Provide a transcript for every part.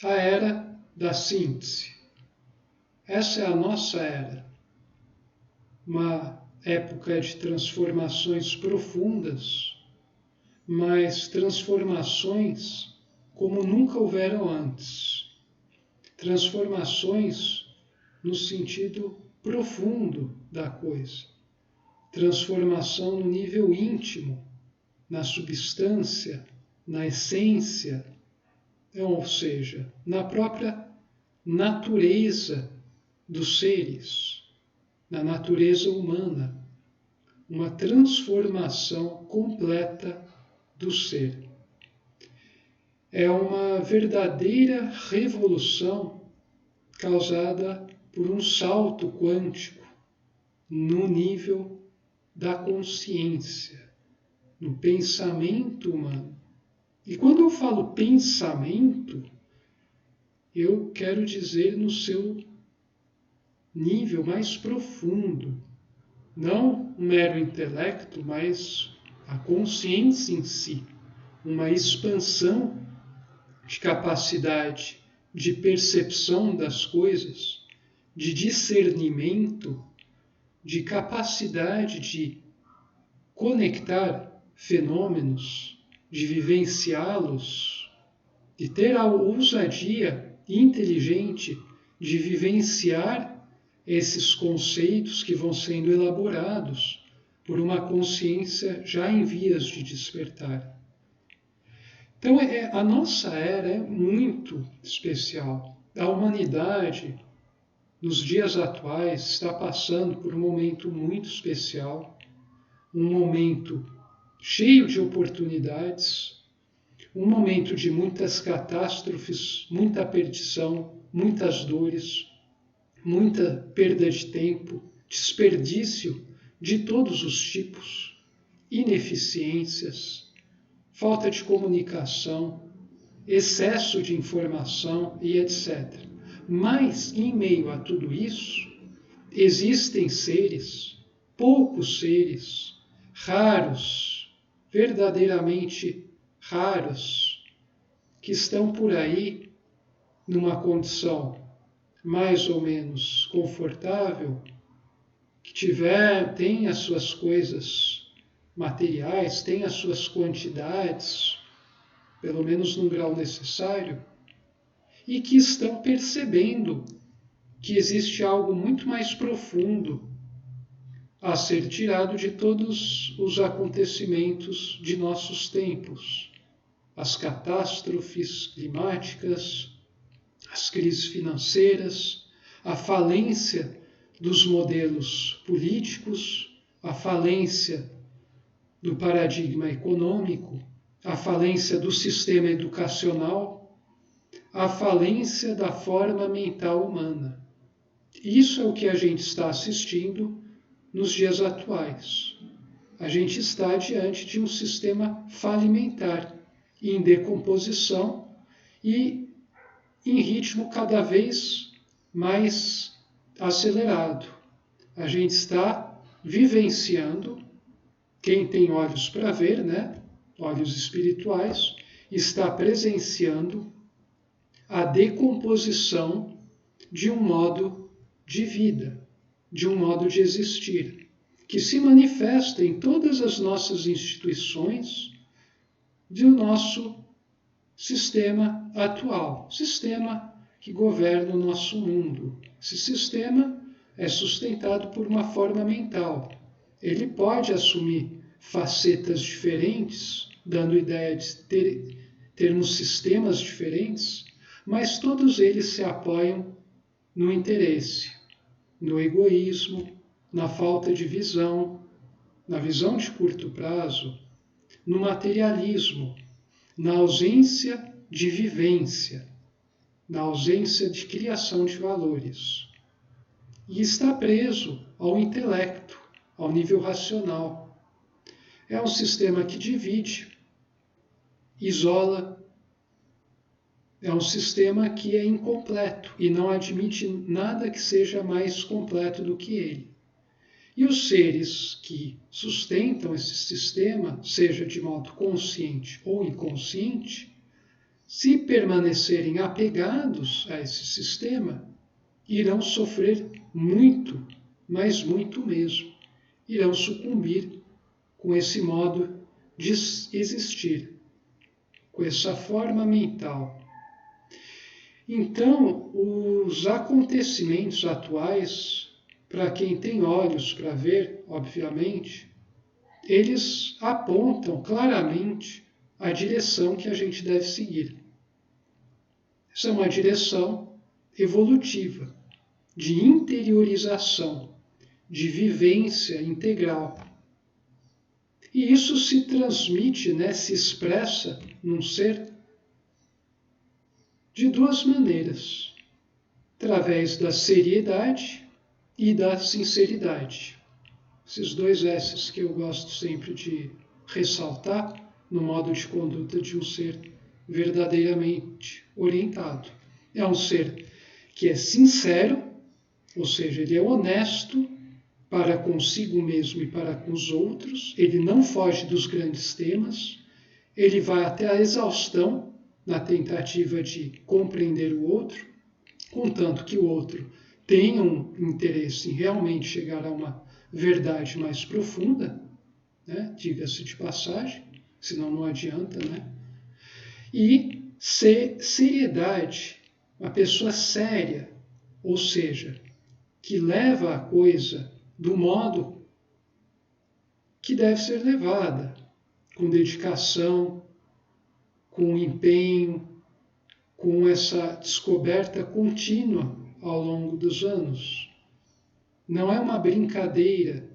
a era da síntese. Essa é a nossa era. Uma época de transformações profundas, mas transformações como nunca houveram antes. Transformações no sentido profundo da coisa. Transformação no nível íntimo, na substância, na essência, ou seja, na própria natureza dos seres, na natureza humana. Uma transformação completa do ser. É uma verdadeira revolução causada por um salto quântico no nível da consciência, no pensamento humano. E quando eu falo pensamento, eu quero dizer no seu nível mais profundo, não um mero intelecto, mas a consciência em si, uma expansão de capacidade de percepção das coisas, de discernimento, de capacidade de conectar fenômenos, de vivenciá-los, de ter a ousadia inteligente de vivenciar esses conceitos que vão sendo elaborados por uma consciência já em vias de despertar. Então, a nossa era é muito especial. A humanidade, nos dias atuais, está passando por um momento muito especial, um momento cheio de oportunidades, um momento de muitas catástrofes, muita perdição, muitas dores, muita perda de tempo, desperdício de todos os tipos, ineficiências, falta de comunicação, excesso de informação e etc. Mas, em meio a tudo isso, existem seres, poucos seres, raros, verdadeiramente raros, que estão por aí numa condição mais ou menos confortável, que tem as suas coisas materiais, tem as suas quantidades, pelo menos no grau necessário, e que estão percebendo que existe algo muito mais profundo a ser tirado de todos os acontecimentos de nossos tempos, as catástrofes climáticas, as crises financeiras, a falência dos modelos políticos, a falência do paradigma econômico, a falência do sistema educacional, a falência da forma mental humana. Isso é o que a gente está assistindo nos dias atuais. A gente está diante de um sistema falimentar, em decomposição e em ritmo cada vez mais acelerado. A gente está vivenciando, quem tem olhos para ver, olhos espirituais, está presenciando a decomposição de um modo de vida, de um modo de existir, que se manifesta em todas as nossas instituições do nosso sistema atual, sistema que governa o nosso mundo. Esse sistema é sustentado por uma forma mental. Ele pode assumir facetas diferentes, dando ideia de termos sistemas diferentes, mas todos eles se apoiam no interesse, no egoísmo, na falta de visão, na visão de curto prazo, no materialismo, na ausência de vivência, na ausência de criação de valores. E está preso ao intelecto, ao nível racional. É um sistema que divide, isola, é um sistema que é incompleto e não admite nada que seja mais completo do que ele. E os seres que sustentam esse sistema, seja de modo consciente ou inconsciente, se permanecerem apegados a esse sistema, irão sofrer muito, mas muito mesmo. Irão sucumbir com esse modo de existir, com essa forma mental. Então, os acontecimentos atuais, para quem tem olhos para ver, obviamente, eles apontam claramente a direção que a gente deve seguir. Essa é uma direção evolutiva, de interiorização, de vivência integral. E isso se transmite, se expressa num ser de duas maneiras, através da seriedade e da sinceridade. Esses dois S's que eu gosto sempre de ressaltar no modo de conduta de um ser verdadeiramente orientado. É um ser que é sincero, ou seja, ele é honesto para consigo mesmo e para com os outros, ele não foge dos grandes temas, ele vai até a exaustão na tentativa de compreender o outro, contanto que o outro tenha um interesse em realmente chegar a uma verdade mais profunda, diga-se de passagem, senão não adianta, E seriedade, uma pessoa séria, ou seja, que leva a coisa do modo que deve ser levada, com dedicação, com empenho, com essa descoberta contínua ao longo dos anos. Não é uma brincadeira,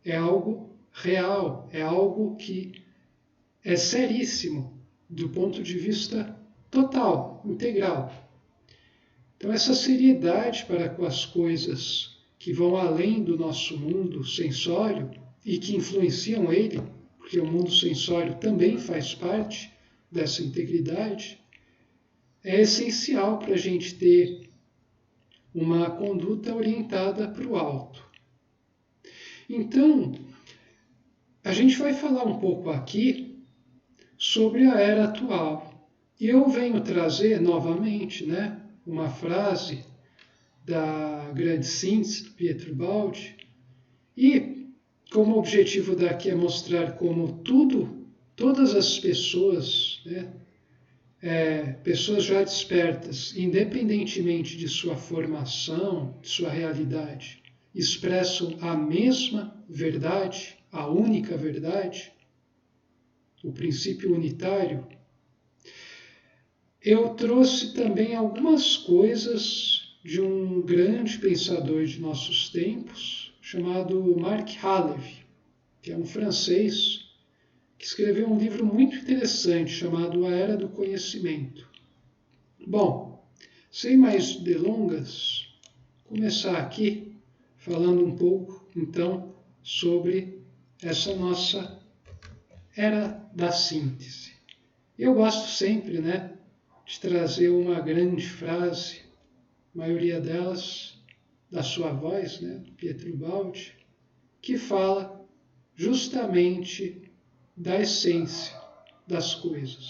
é algo real, é algo que é seríssimo do ponto de vista total, integral. Então, essa seriedade para com as coisas que vão além do nosso mundo sensório e que influenciam ele, porque o mundo sensório também faz parte dessa integridade, é essencial para a gente ter uma conduta orientada para o alto. Então, a gente vai falar um pouco aqui sobre a era atual. E eu venho trazer novamente, uma frase da grande síntese Pietro Baldi, e como objetivo daqui é mostrar como todas as pessoas, pessoas já despertas, independentemente de sua formação, de sua realidade, expressam a mesma verdade, a única verdade, o princípio unitário. Eu trouxe também algumas coisas de um grande pensador de nossos tempos, chamado Marc Halevi, que é um francês, que escreveu um livro muito interessante chamado A Era do Conhecimento. Bom, sem mais delongas, começar aqui falando um pouco, então, sobre essa nossa Era da Síntese. Eu gosto sempre, de trazer uma grande frase, a maioria delas da sua voz, Pietro Baldi, que fala justamente da essência das coisas.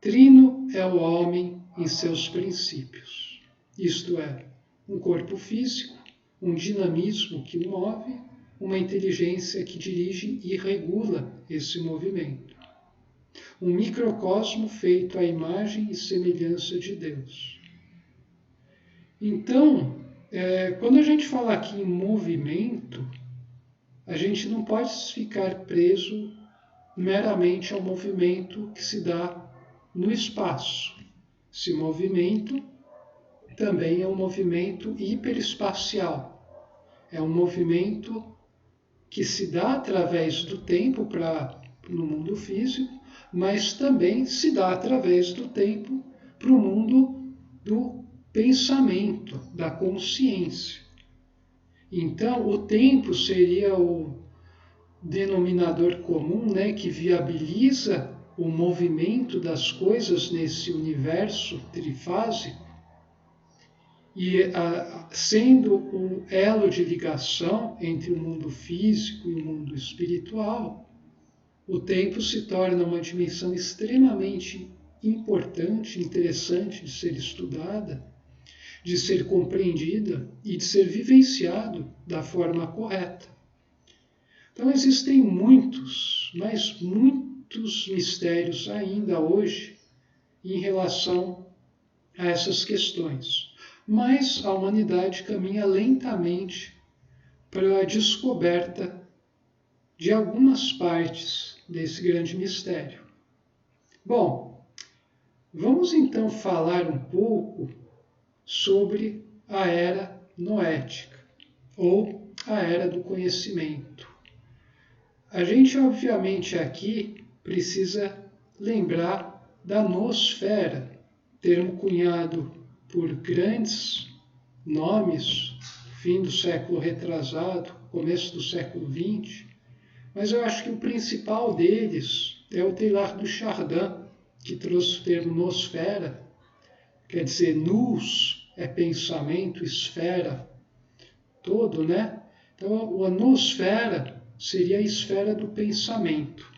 Trino é o homem em seus princípios, isto é, um corpo físico, um dinamismo que o move, uma inteligência que dirige e regula esse movimento. Um microcosmo feito à imagem e semelhança de Deus. Então, quando a gente fala aqui em movimento, a gente não pode ficar preso meramente ao movimento que se dá no espaço. Esse movimento também é um movimento hiperespacial. É um movimento que se dá através do tempo no mundo físico, mas também se dá através do tempo para o mundo do pensamento, da consciência. Então, o tempo seria o denominador comum, que viabiliza o movimento das coisas nesse universo trifásico, e sendo um elo de ligação entre o mundo físico e o mundo espiritual, o tempo se torna uma dimensão extremamente importante, interessante de ser estudada, de ser compreendida e de ser vivenciado da forma correta. Então existem muitos, mas muitos mistérios ainda hoje em relação a essas questões. Mas a humanidade caminha lentamente para a descoberta de algumas partes desse grande mistério. Bom, vamos então falar um pouco sobre a era noética, ou a era do conhecimento. A gente, obviamente, aqui precisa lembrar da noosfera, termo cunhado por grandes nomes, fim do século retrasado, começo do século XX, mas eu acho que o principal deles é o Teilhard de Chardin, que trouxe o termo noosfera, quer dizer, nous é pensamento, esfera, todo, né? Então, a noosfera seria a esfera do pensamento.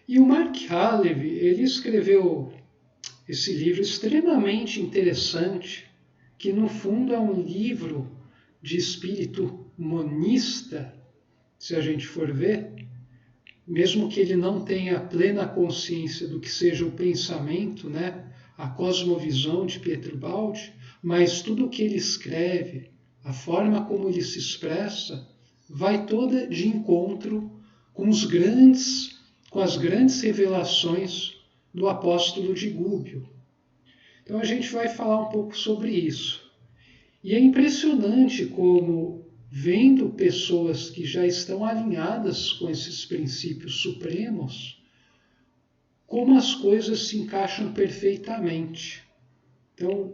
E o Mark Halevi, ele escreveu esse livro extremamente interessante, que no fundo é um livro de espírito monista, se a gente for ver, mesmo que ele não tenha plena consciência do que seja o pensamento, né? A cosmovisão de Pietro Baldi, mas tudo o que ele escreve, a forma como ele se expressa, vai toda de encontro com as grandes revelações do apóstolo de Gubbio. Então a gente vai falar um pouco sobre isso. E é impressionante como, vendo pessoas que já estão alinhadas com esses princípios supremos, como as coisas se encaixam perfeitamente. Então,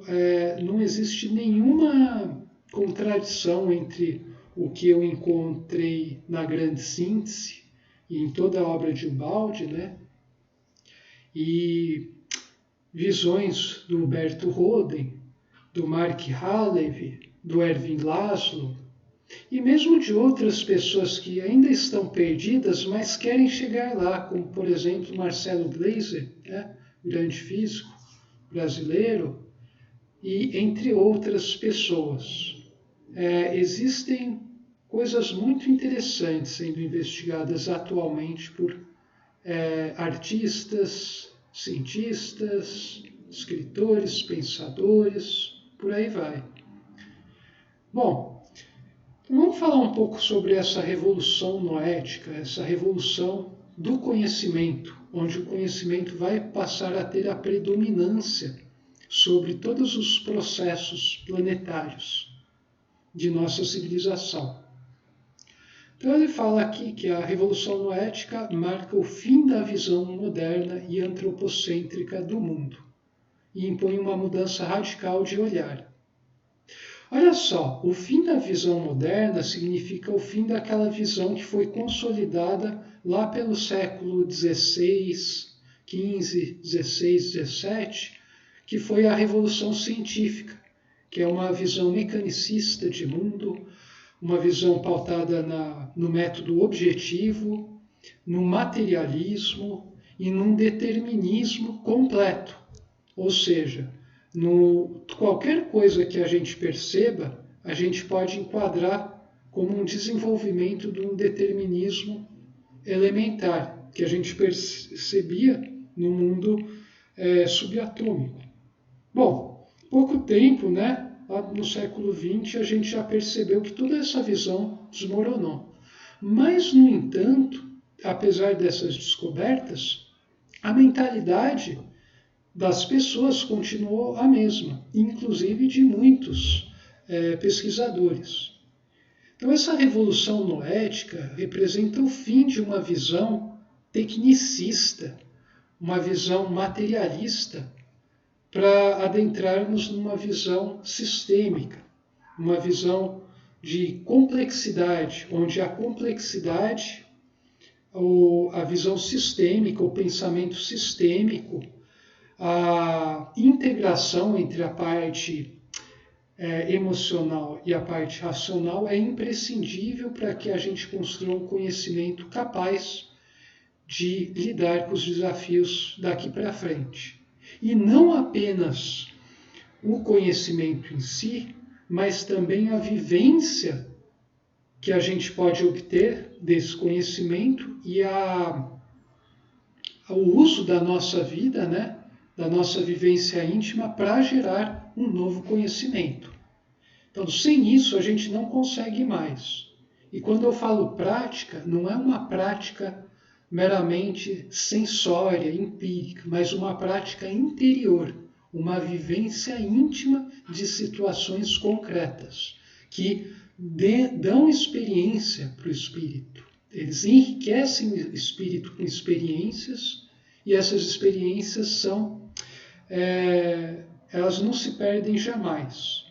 não existe nenhuma contradição entre o que eu encontrei na grande síntese e em toda a obra de Ubaldi, né? E visões do Humberto Roden, do Mark Halevi, do Erwin Laszlo, e mesmo de outras pessoas que ainda estão perdidas, mas querem chegar lá, como, por exemplo, Marcelo Gleiser, né? Grande físico brasileiro, e entre outras pessoas. Existem coisas muito interessantes sendo investigadas atualmente por artistas, cientistas, escritores, pensadores, por aí vai. Bom, vamos falar um pouco sobre essa revolução noética, essa revolução do conhecimento, onde o conhecimento vai passar a ter a predominância sobre todos os processos planetários de nossa civilização. Então ele fala aqui que a revolução noética marca o fim da visão moderna e antropocêntrica do mundo e impõe uma mudança radical de olhar. Olha só, o fim da visão moderna significa o fim daquela visão que foi consolidada lá pelo século XVI, XV, XVI, XVII, que foi a Revolução Científica, que é uma visão mecanicista de mundo, uma visão pautada no método objetivo, no materialismo e num determinismo completo. Ou seja, qualquer coisa que a gente perceba, a gente pode enquadrar como um desenvolvimento de um determinismo elementar, que a gente percebia no mundo subatômico. Bom, pouco tempo, né? Lá no século XX, a gente já percebeu que toda essa visão desmoronou. Mas, no entanto, apesar dessas descobertas, a mentalidade das pessoas continuou a mesma, inclusive de muitos pesquisadores. Então, essa revolução noética representa o fim de uma visão tecnicista, uma visão materialista, para adentrarmos numa visão sistêmica, uma visão de complexidade, onde a complexidade, a visão sistêmica, o pensamento sistêmico, a integração entre a parte emocional e a parte racional é imprescindível para que a gente construa um conhecimento capaz de lidar com os desafios daqui para frente. E não apenas o conhecimento em si, mas também a vivência que a gente pode obter desse conhecimento e o uso da nossa vida, né, da nossa vivência íntima para gerar um novo conhecimento. Então, sem isso, a gente não consegue mais. E quando eu falo prática, não é uma prática meramente sensória, empírica, mas uma prática interior, uma vivência íntima de situações concretas, que dão experiência para o espírito. Eles enriquecem o espírito com experiências, e essas experiências elas não se perdem jamais.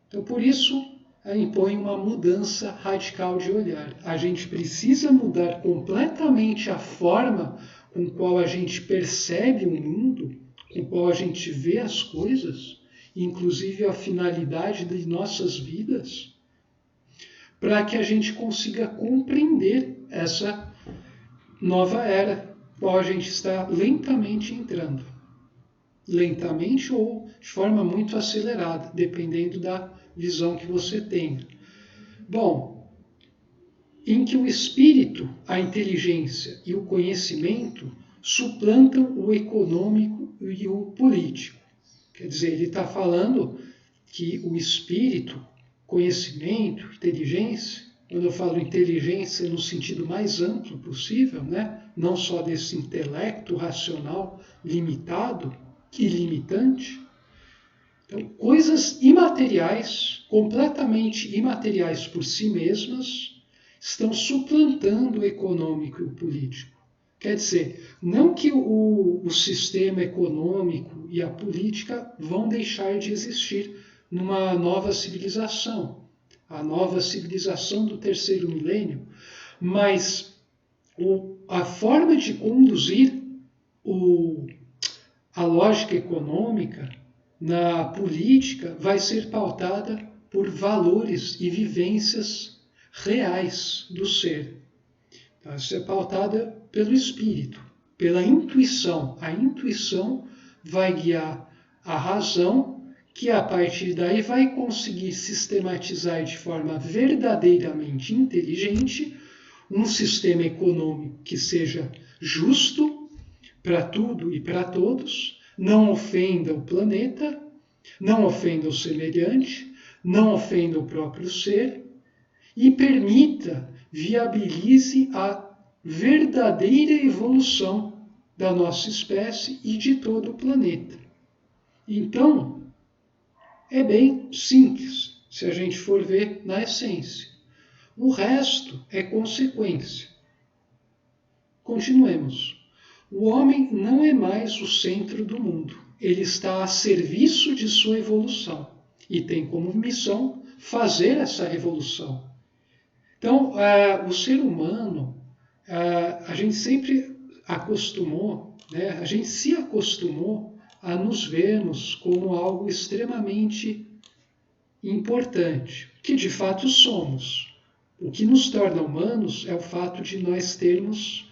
Então, por isso, impõe uma mudança radical de olhar. A gente precisa mudar completamente a forma com qual a gente percebe o mundo, com qual a gente vê as coisas, inclusive a finalidade de nossas vidas, para que a gente consiga compreender essa nova era, qual a gente está lentamente entrando. Lentamente ou de forma muito acelerada, dependendo da visão que você tenha. Bom, em que o espírito, a inteligência e o conhecimento suplantam o econômico e o político. Quer dizer, ele está falando que o espírito, conhecimento, inteligência, quando eu falo inteligência no sentido mais amplo possível, né? Não só desse intelecto racional limitado e limitante, então, coisas imateriais, completamente imateriais por si mesmas, estão suplantando o econômico e o político. Quer dizer, não que o sistema econômico e a política vão deixar de existir numa nova civilização, a nova civilização do terceiro milênio, mas a forma de conduzir a lógica econômica na política vai ser pautada por valores e vivências reais do ser. Vai ser pautada pelo espírito, pela intuição. A intuição vai guiar a razão, que a partir daí vai conseguir sistematizar de forma verdadeiramente inteligente um sistema econômico que seja justo para tudo e para todos, não ofenda o planeta, não ofenda o semelhante, não ofenda o próprio ser e permita, viabilize a verdadeira evolução da nossa espécie e de todo o planeta. Então, é bem simples, se a gente for ver na essência. O resto é consequência. Continuemos. O homem não é mais o centro do mundo. Ele está a serviço de sua evolução e tem como missão fazer essa revolução. Então, o ser humano, a gente sempre acostumou, né, a gente se acostumou a nos vermos como algo extremamente importante, que de fato somos. O que nos torna humanos é o fato de nós termos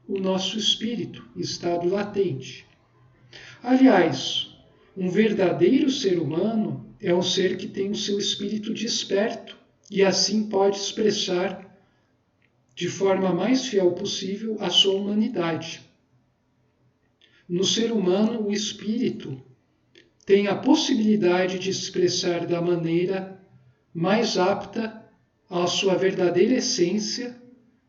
o nosso espírito em estado latente. Aliás, um verdadeiro ser humano é um ser que tem o seu espírito desperto e assim pode expressar de forma mais fiel possível a sua humanidade. No ser humano, o espírito tem a possibilidade de expressar da maneira mais apta a sua verdadeira essência,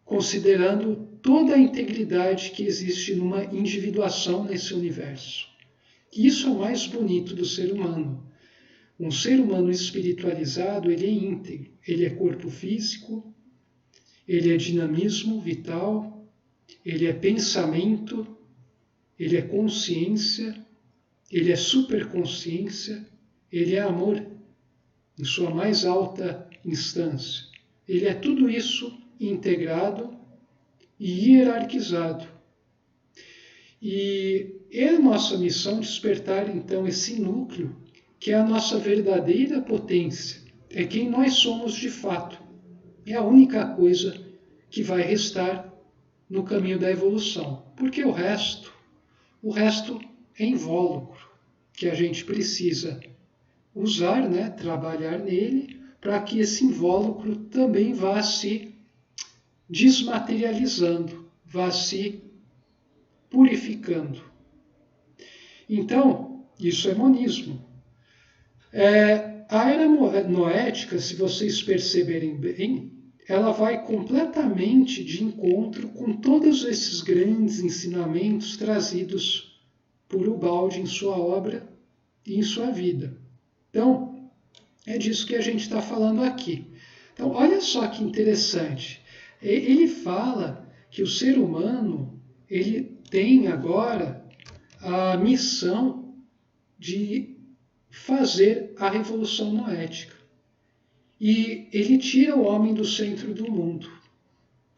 considerando toda a integridade que existe numa individuação nesse universo. Isso é o mais bonito do ser humano. Um ser humano espiritualizado, ele é íntegro, ele é corpo físico, ele é dinamismo vital, ele é pensamento, ele é consciência, ele é superconsciência, ele é amor, em sua mais alta instância. Ele é tudo isso integrado e hierarquizado. E é a nossa missão despertar, então, esse núcleo, que é a nossa verdadeira potência, é quem nós somos de fato. É a única coisa que vai restar no caminho da evolução, porque o resto é invólucro, que a gente precisa usar, né, trabalhar nele, para que esse invólucro também vá se desmaterializando, vá se purificando. Então, isso é monismo. A era noética, se vocês perceberem bem, ela vai completamente de encontro com todos esses grandes ensinamentos trazidos por Ubaldi em sua obra e em sua vida. Então, é disso que a gente está falando aqui. Então, olha só que interessante. Ele fala que o ser humano ele tem agora a missão de fazer a revolução noética. E ele tira o homem do centro do mundo.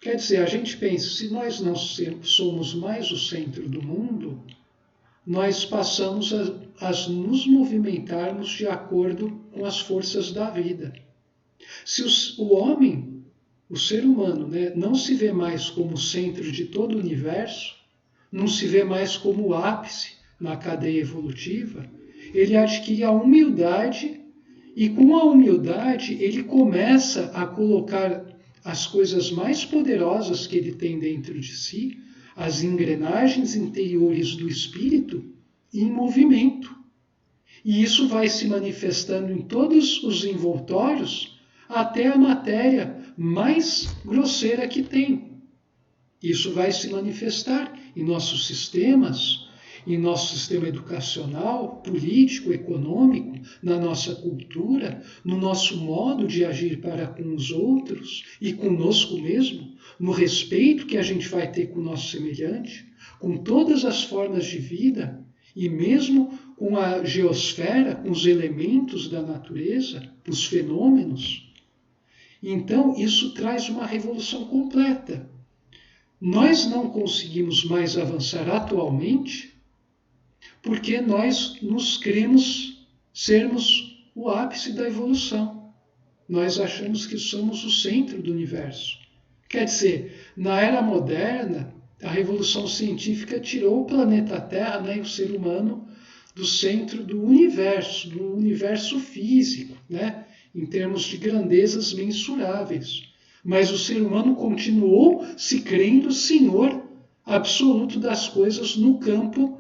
Quer dizer, a gente pensa, se nós não somos mais o centro do mundo, nós passamos a nos movimentarmos de acordo com as forças da vida. Se o homem, o ser humano, né, não se vê mais como o centro de todo o universo, não se vê mais como o ápice na cadeia evolutiva, ele adquire a humildade e com a humildade ele começa a colocar as coisas mais poderosas que ele tem dentro de si, as engrenagens interiores do espírito, em movimento. E isso vai se manifestando em todos os envoltórios até a matéria mais grosseira que tem. Isso vai se manifestar em nossos sistemas, em nosso sistema educacional, político, econômico, na nossa cultura, no nosso modo de agir para com os outros e conosco mesmo, no respeito que a gente vai ter com o nosso semelhante, com todas as formas de vida e mesmo com a geosfera, com os elementos da natureza, os fenômenos. Então, isso traz uma revolução completa. Nós não conseguimos mais avançar atualmente porque nós nos cremos sermos o ápice da evolução. Nós achamos que somos o centro do universo. Quer dizer, na era moderna, a revolução científica tirou o planeta Terra, né, e o ser humano do centro do universo físico, né, em termos de grandezas mensuráveis. Mas o ser humano continuou se crendo senhor absoluto das coisas no campo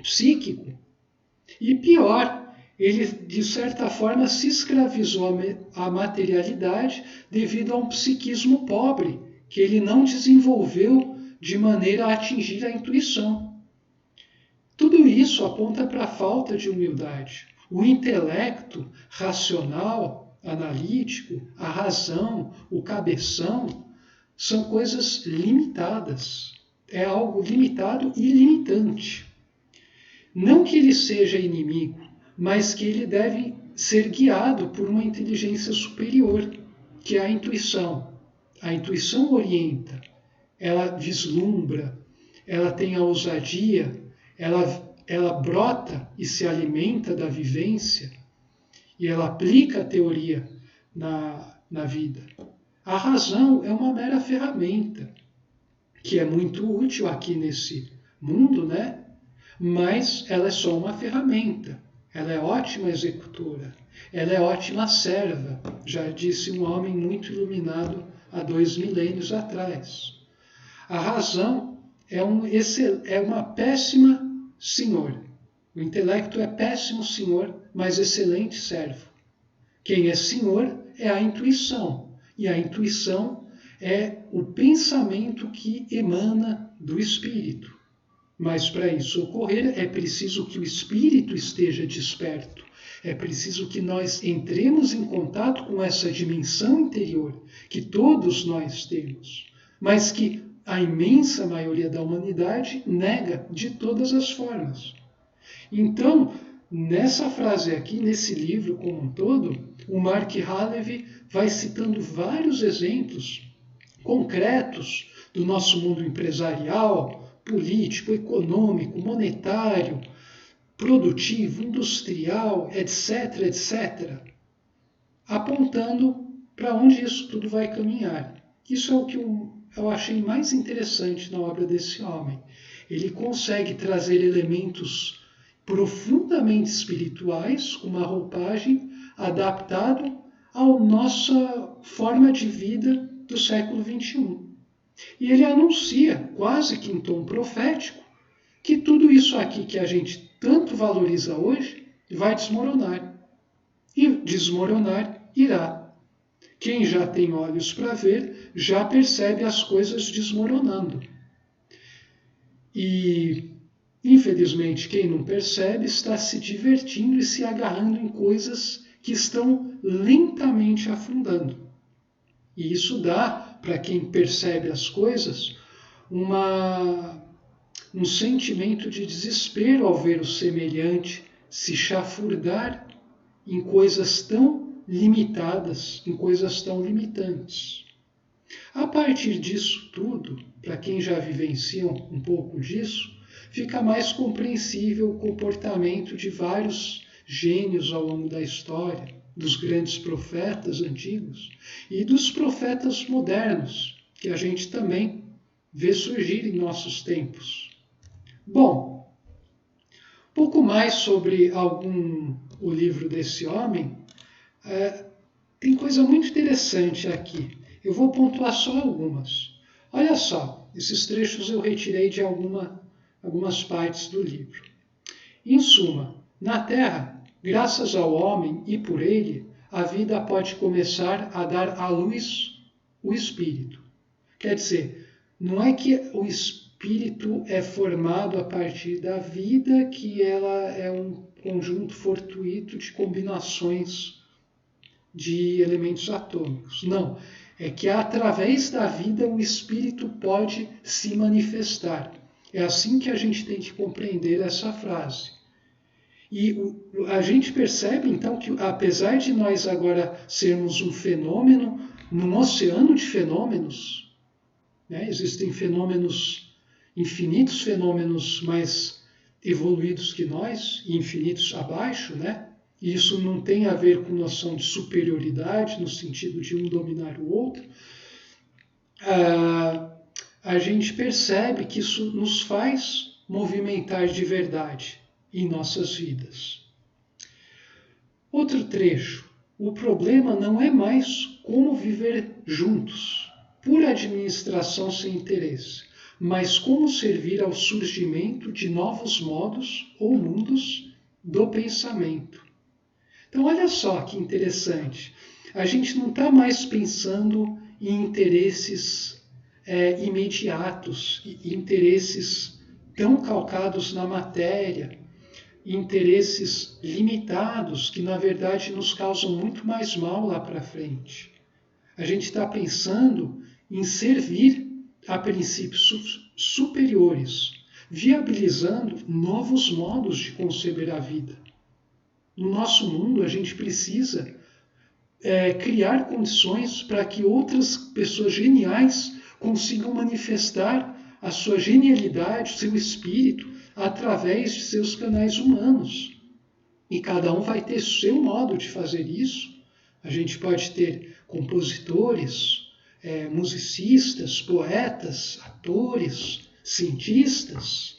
psíquico. E pior, ele de certa forma se escravizou à materialidade devido a um psiquismo pobre, que ele não desenvolveu de maneira a atingir a intuição. Tudo isso aponta para a falta de humildade. O intelecto racional, analítico, a razão, o cabeção, são coisas limitadas. É algo limitado e limitante. Não que ele seja inimigo, mas que ele deve ser guiado por uma inteligência superior, que é a intuição. A intuição orienta, ela vislumbra, ela tem a ousadia, ela brota e se alimenta da vivência e ela aplica a teoria na vida. A razão é uma mera ferramenta, que é muito útil aqui nesse mundo, né? Mas ela é só uma ferramenta. Ela é ótima executora. Ela é ótima serva, já disse um homem muito iluminado há 2 milênios atrás. A razão é uma péssima senhor. O intelecto é péssimo senhor, mas excelente servo. Quem é senhor é a intuição. E a intuição é o pensamento que emana do espírito. Mas para isso ocorrer é preciso que o espírito esteja desperto. É preciso que nós entremos em contato com essa dimensão interior que todos nós temos, mas que a imensa maioria da humanidade nega de todas as formas. Então, nessa frase aqui, nesse livro como um todo, o Mark Halevi vai citando vários exemplos concretos do nosso mundo empresarial, político, econômico, monetário, produtivo, industrial, etc., etc., apontando para onde isso tudo vai caminhar. Isso é o que eu achei mais interessante na obra desse homem. Ele consegue trazer elementos profundamente espirituais, com uma roupagem adaptada à nossa forma de vida do século XXI. E ele anuncia, quase que em tom profético, que tudo isso aqui que a gente tanto valoriza hoje vai desmoronar. E desmoronar irá. Quem já tem olhos para ver, já percebe as coisas desmoronando. E, infelizmente, quem não percebe está se divertindo e se agarrando em coisas que estão lentamente afundando. E isso dá, para quem percebe as coisas, um sentimento de desespero ao ver o semelhante se chafurdar em coisas tão limitadas, em coisas tão limitantes. A partir disso tudo, para quem já vivencia um pouco disso, fica mais compreensível o comportamento de vários gênios ao longo da história, dos grandes profetas antigos e dos profetas modernos, que a gente também vê surgir em nossos tempos. Bom, pouco mais sobre o livro desse homem. Tem coisa muito interessante aqui. Eu vou pontuar só algumas. Olha só, esses trechos eu retirei de algumas partes do livro. Em suma, na Terra, graças ao homem e por ele, a vida pode começar a dar à luz o espírito. Quer dizer, não é que o espírito é formado a partir da vida, que ela é um conjunto fortuito de combinações de elementos atômicos. Não, é que através da vida o espírito pode se manifestar. É assim que a gente tem que compreender essa frase. E a gente percebe então que, apesar de nós agora sermos um fenômeno, num oceano de fenômenos, né, existem fenômenos, infinitos fenômenos mais evoluídos que nós, e infinitos abaixo, né? E isso não tem a ver com noção de superioridade, no sentido de um dominar o outro. A gente percebe que isso nos faz movimentar de verdade em nossas vidas. Outro trecho. O problema não é mais como viver juntos, por administração sem interesse, mas como servir ao surgimento de novos modos ou mundos do pensamento. Então, olha só que interessante. A gente não está mais pensando em interesses imediatos, interesses tão calcados na matéria, interesses limitados que, na verdade, nos causam muito mais mal lá para frente. A gente está pensando em servir a princípios superiores, viabilizando novos modos de conceber a vida. No nosso mundo, a gente precisa criar condições para que outras pessoas geniais consigam manifestar a sua genialidade, o seu espírito, através de seus canais humanos. E cada um vai ter seu modo de fazer isso. A gente pode ter compositores, musicistas, poetas, atores, cientistas,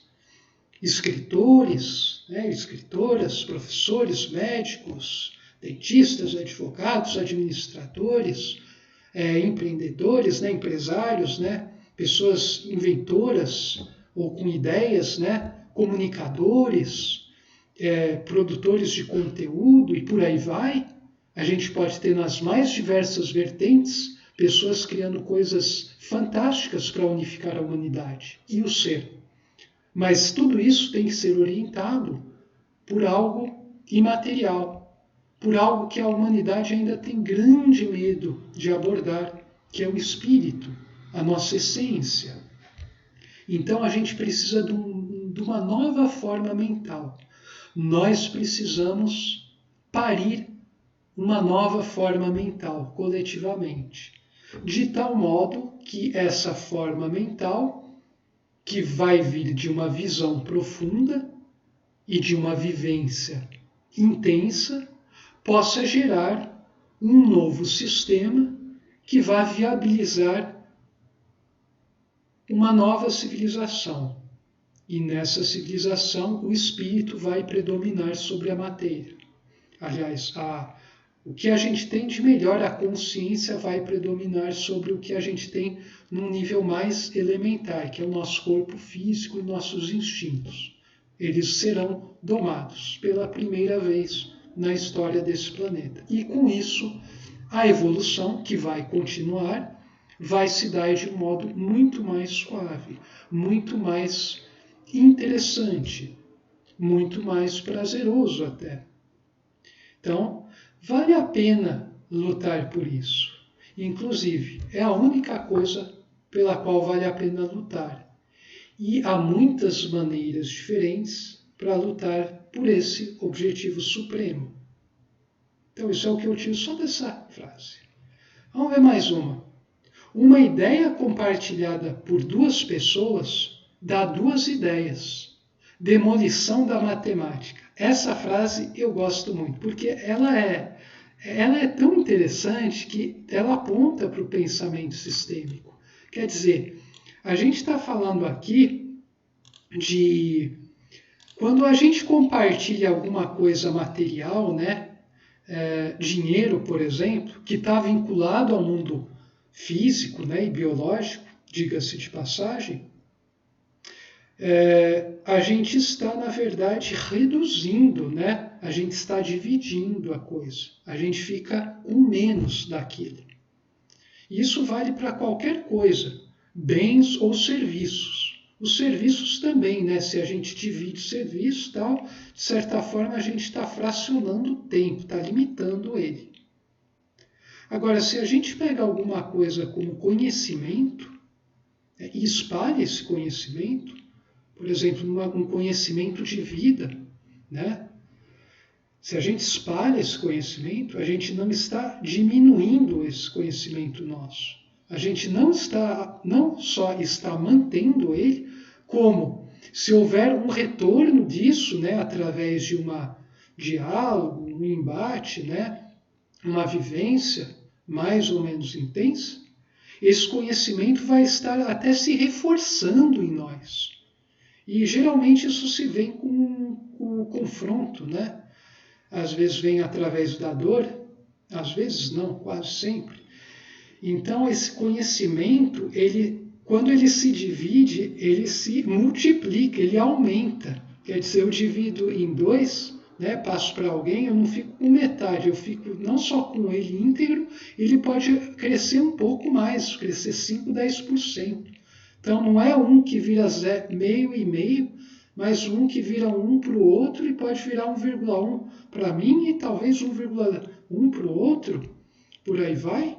escritores, escritoras, professores, médicos, dentistas, advogados, administradores, empreendedores, empresários, pessoas inventoras ou com ideias, comunicadores, produtores de conteúdo e por aí vai. A gente pode ter nas mais diversas vertentes pessoas criando coisas fantásticas para unificar a humanidade e o ser. Mas tudo isso tem que ser orientado por algo imaterial, por algo que a humanidade ainda tem grande medo de abordar, que é o espírito, a nossa essência. Então a gente precisa de uma nova forma mental. Nós precisamos parir uma nova forma mental, coletivamente, de tal modo que essa forma mental, que vai vir de uma visão profunda e de uma vivência intensa, possa gerar um novo sistema que vá viabilizar uma nova civilização. E nessa civilização o espírito vai predominar sobre a matéria. Aliás, o que a gente tem de melhor, a consciência vai predominar sobre o que a gente tem num nível mais elementar, que é o nosso corpo físico e nossos instintos. Eles serão domados pela primeira vez na história desse planeta. E com isso, a evolução, que vai continuar, vai se dar de um modo muito mais suave, muito mais interessante, muito mais prazeroso até. Então, vale a pena lutar por isso. Inclusive, é a única coisa pela qual vale a pena lutar. E há muitas maneiras diferentes para lutar por esse objetivo supremo. Então, isso é o que eu tiro só dessa frase. Vamos ver mais uma. Uma ideia compartilhada por duas pessoas dá duas ideias. Demolição da matemática. Essa frase eu gosto muito, porque ela é tão interessante que ela aponta para o pensamento sistêmico. Quer dizer, a gente está falando aqui de quando a gente compartilha alguma coisa material, né? Dinheiro, por exemplo, que está vinculado ao mundo físico, né, e biológico, diga-se de passagem, a gente está, na verdade, reduzindo, né? A gente está dividindo a coisa. A gente fica com menos daquilo. Isso vale para qualquer coisa, bens ou serviços. Os serviços também, né? Se a gente divide serviço, tal, de certa forma a gente está fracionando o tempo, está limitando ele. Agora, se a gente pega alguma coisa como conhecimento, e espalha esse conhecimento, por exemplo, um conhecimento de vida, né? Se a gente espalha esse conhecimento, a gente não está diminuindo esse conhecimento nosso. A gente não só está mantendo ele, como se houver um retorno disso, né, através de um diálogo, um embate, né, uma vivência mais ou menos intensa, esse conhecimento vai estar até se reforçando em nós. E geralmente isso se vem com o confronto, né? Às vezes vem através da dor, às vezes não, quase sempre. Então esse conhecimento, quando ele se divide, ele se multiplica, ele aumenta. Quer dizer, eu divido em dois, né, passo para alguém, eu não fico com metade, eu fico não só com ele íntegro, ele pode crescer um pouco mais, crescer 5, 10%. Então não é um que vira meio e meio, mas um que vira 1 para o outro e pode virar 1,1 para mim e talvez 1,1 para o outro, por aí vai.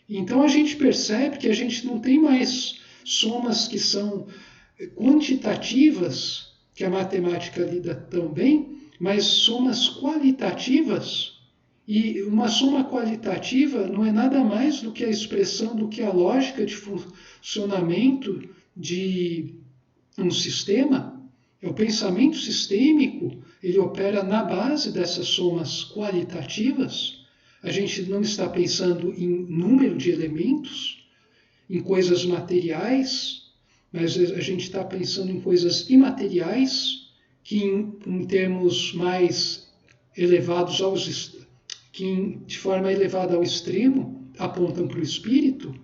Então a gente percebe que a gente não tem mais somas que são quantitativas, que a matemática lida tão bem, mas somas qualitativas. E uma soma qualitativa não é nada mais do que a expressão do que a lógica de funcionamento de um sistema. O pensamento sistêmico, ele opera na base dessas somas qualitativas. A gente não está pensando em número de elementos, em coisas materiais, mas a gente está pensando em coisas imateriais, que em termos mais elevados que de forma elevada ao extremo apontam para o espírito,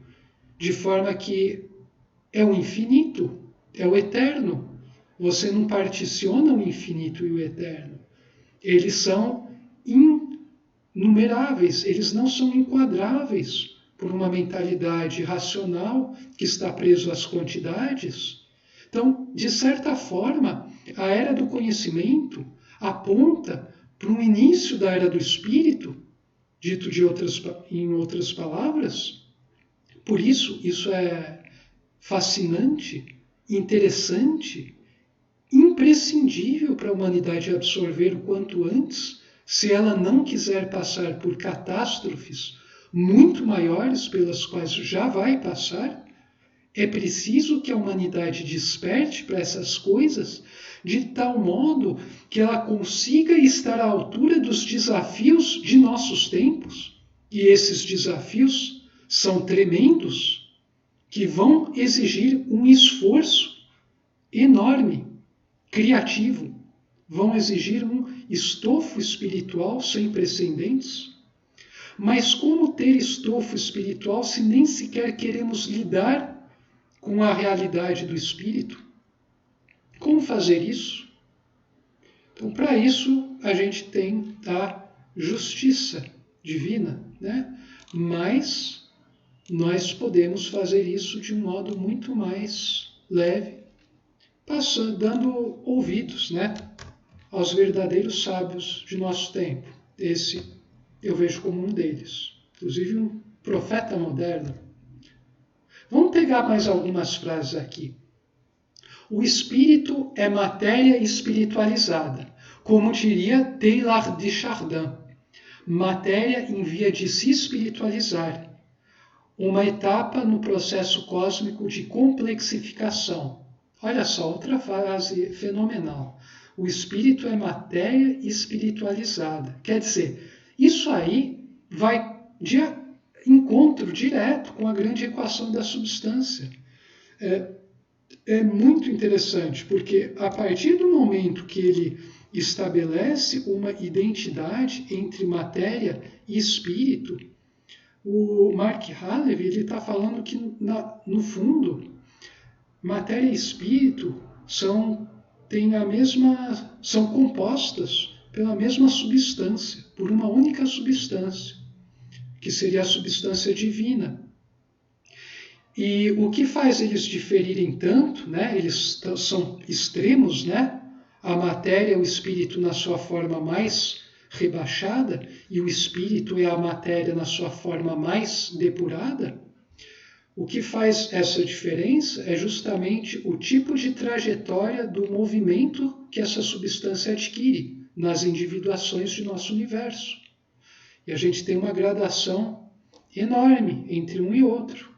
de forma que é o infinito, é o eterno. Você não particiona o infinito e o eterno. Eles são inumeráveis, eles não são enquadráveis por uma mentalidade racional que está preso às quantidades. Então, de certa forma, a era do conhecimento aponta para o início da era do espírito, dito em outras palavras. Por isso, isso é fascinante, interessante, imprescindível para a humanidade absorver o quanto antes, se ela não quiser passar por catástrofes muito maiores pelas quais já vai passar. É preciso que a humanidade desperte para essas coisas de tal modo que ela consiga estar à altura dos desafios de nossos tempos. E esses desafios são tremendos, que vão exigir um esforço enorme, criativo, vão exigir um estofo espiritual sem precedentes. Mas como ter estofo espiritual se nem sequer queremos lidar com a realidade do espírito? Como fazer isso? Então, para isso, a gente tem a justiça divina, né? Mas nós podemos fazer isso de um modo muito mais leve, dando ouvidos, né, aos verdadeiros sábios de nosso tempo. Esse eu vejo como um deles, inclusive um profeta moderno. Vamos pegar mais algumas frases aqui. O espírito é matéria espiritualizada, como diria Teilhard de Chardin. Matéria em via de se espiritualizar. Uma etapa no processo cósmico de complexificação. Olha só, outra frase fenomenal. O espírito é matéria espiritualizada. Quer dizer, isso aí vai de encontro direto com a grande equação da substância. É muito interessante, porque a partir do momento que ele estabelece uma identidade entre matéria e espírito, o Mark Halevi está falando que, no fundo, matéria e espírito são compostas pela mesma substância, por uma única substância, que seria a substância divina. E o que faz eles diferirem tanto, né? Eles são extremos, né? A matéria é o espírito na sua forma mais rebaixada e o espírito é a matéria na sua forma mais depurada. O que faz essa diferença é justamente o tipo de trajetória do movimento que essa substância adquire nas individuações de nosso universo. E a gente tem uma gradação enorme entre um e outro.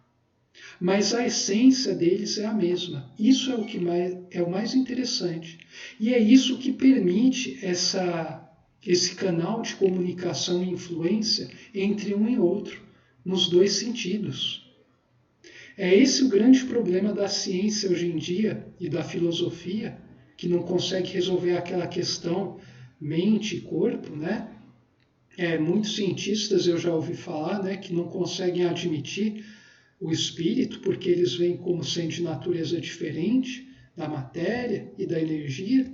Mas a essência deles é a mesma. Isso é o que é o mais interessante. E é isso que permite esse canal de comunicação e influência entre um e outro, nos dois sentidos. É esse o grande problema da ciência hoje em dia e da filosofia, que não consegue resolver aquela questão mente e corpo, né? Muitos cientistas eu já ouvi falar, né, que não conseguem admitir o espírito, porque eles veem como sendo de natureza diferente da matéria e da energia,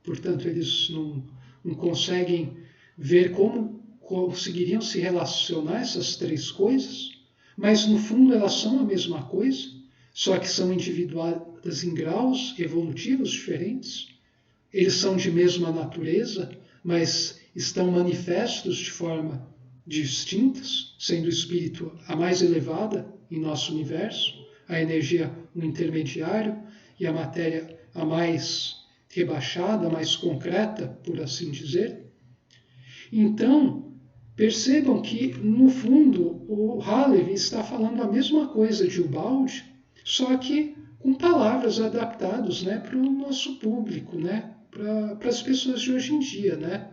portanto eles não conseguem ver como conseguiriam se relacionar essas três coisas, mas no fundo elas são a mesma coisa, só que são individuadas em graus evolutivos diferentes. Eles são de mesma natureza, mas estão manifestos de forma distintas, sendo o espírito a mais elevada em nosso universo, a energia um intermediário e a matéria a mais rebaixada, a mais concreta, por assim dizer. Então, percebam que, no fundo, o Halevi está falando a mesma coisa de Ubaldi, só que com palavras adaptadas, né, para o nosso público, né, para as pessoas de hoje em dia, né?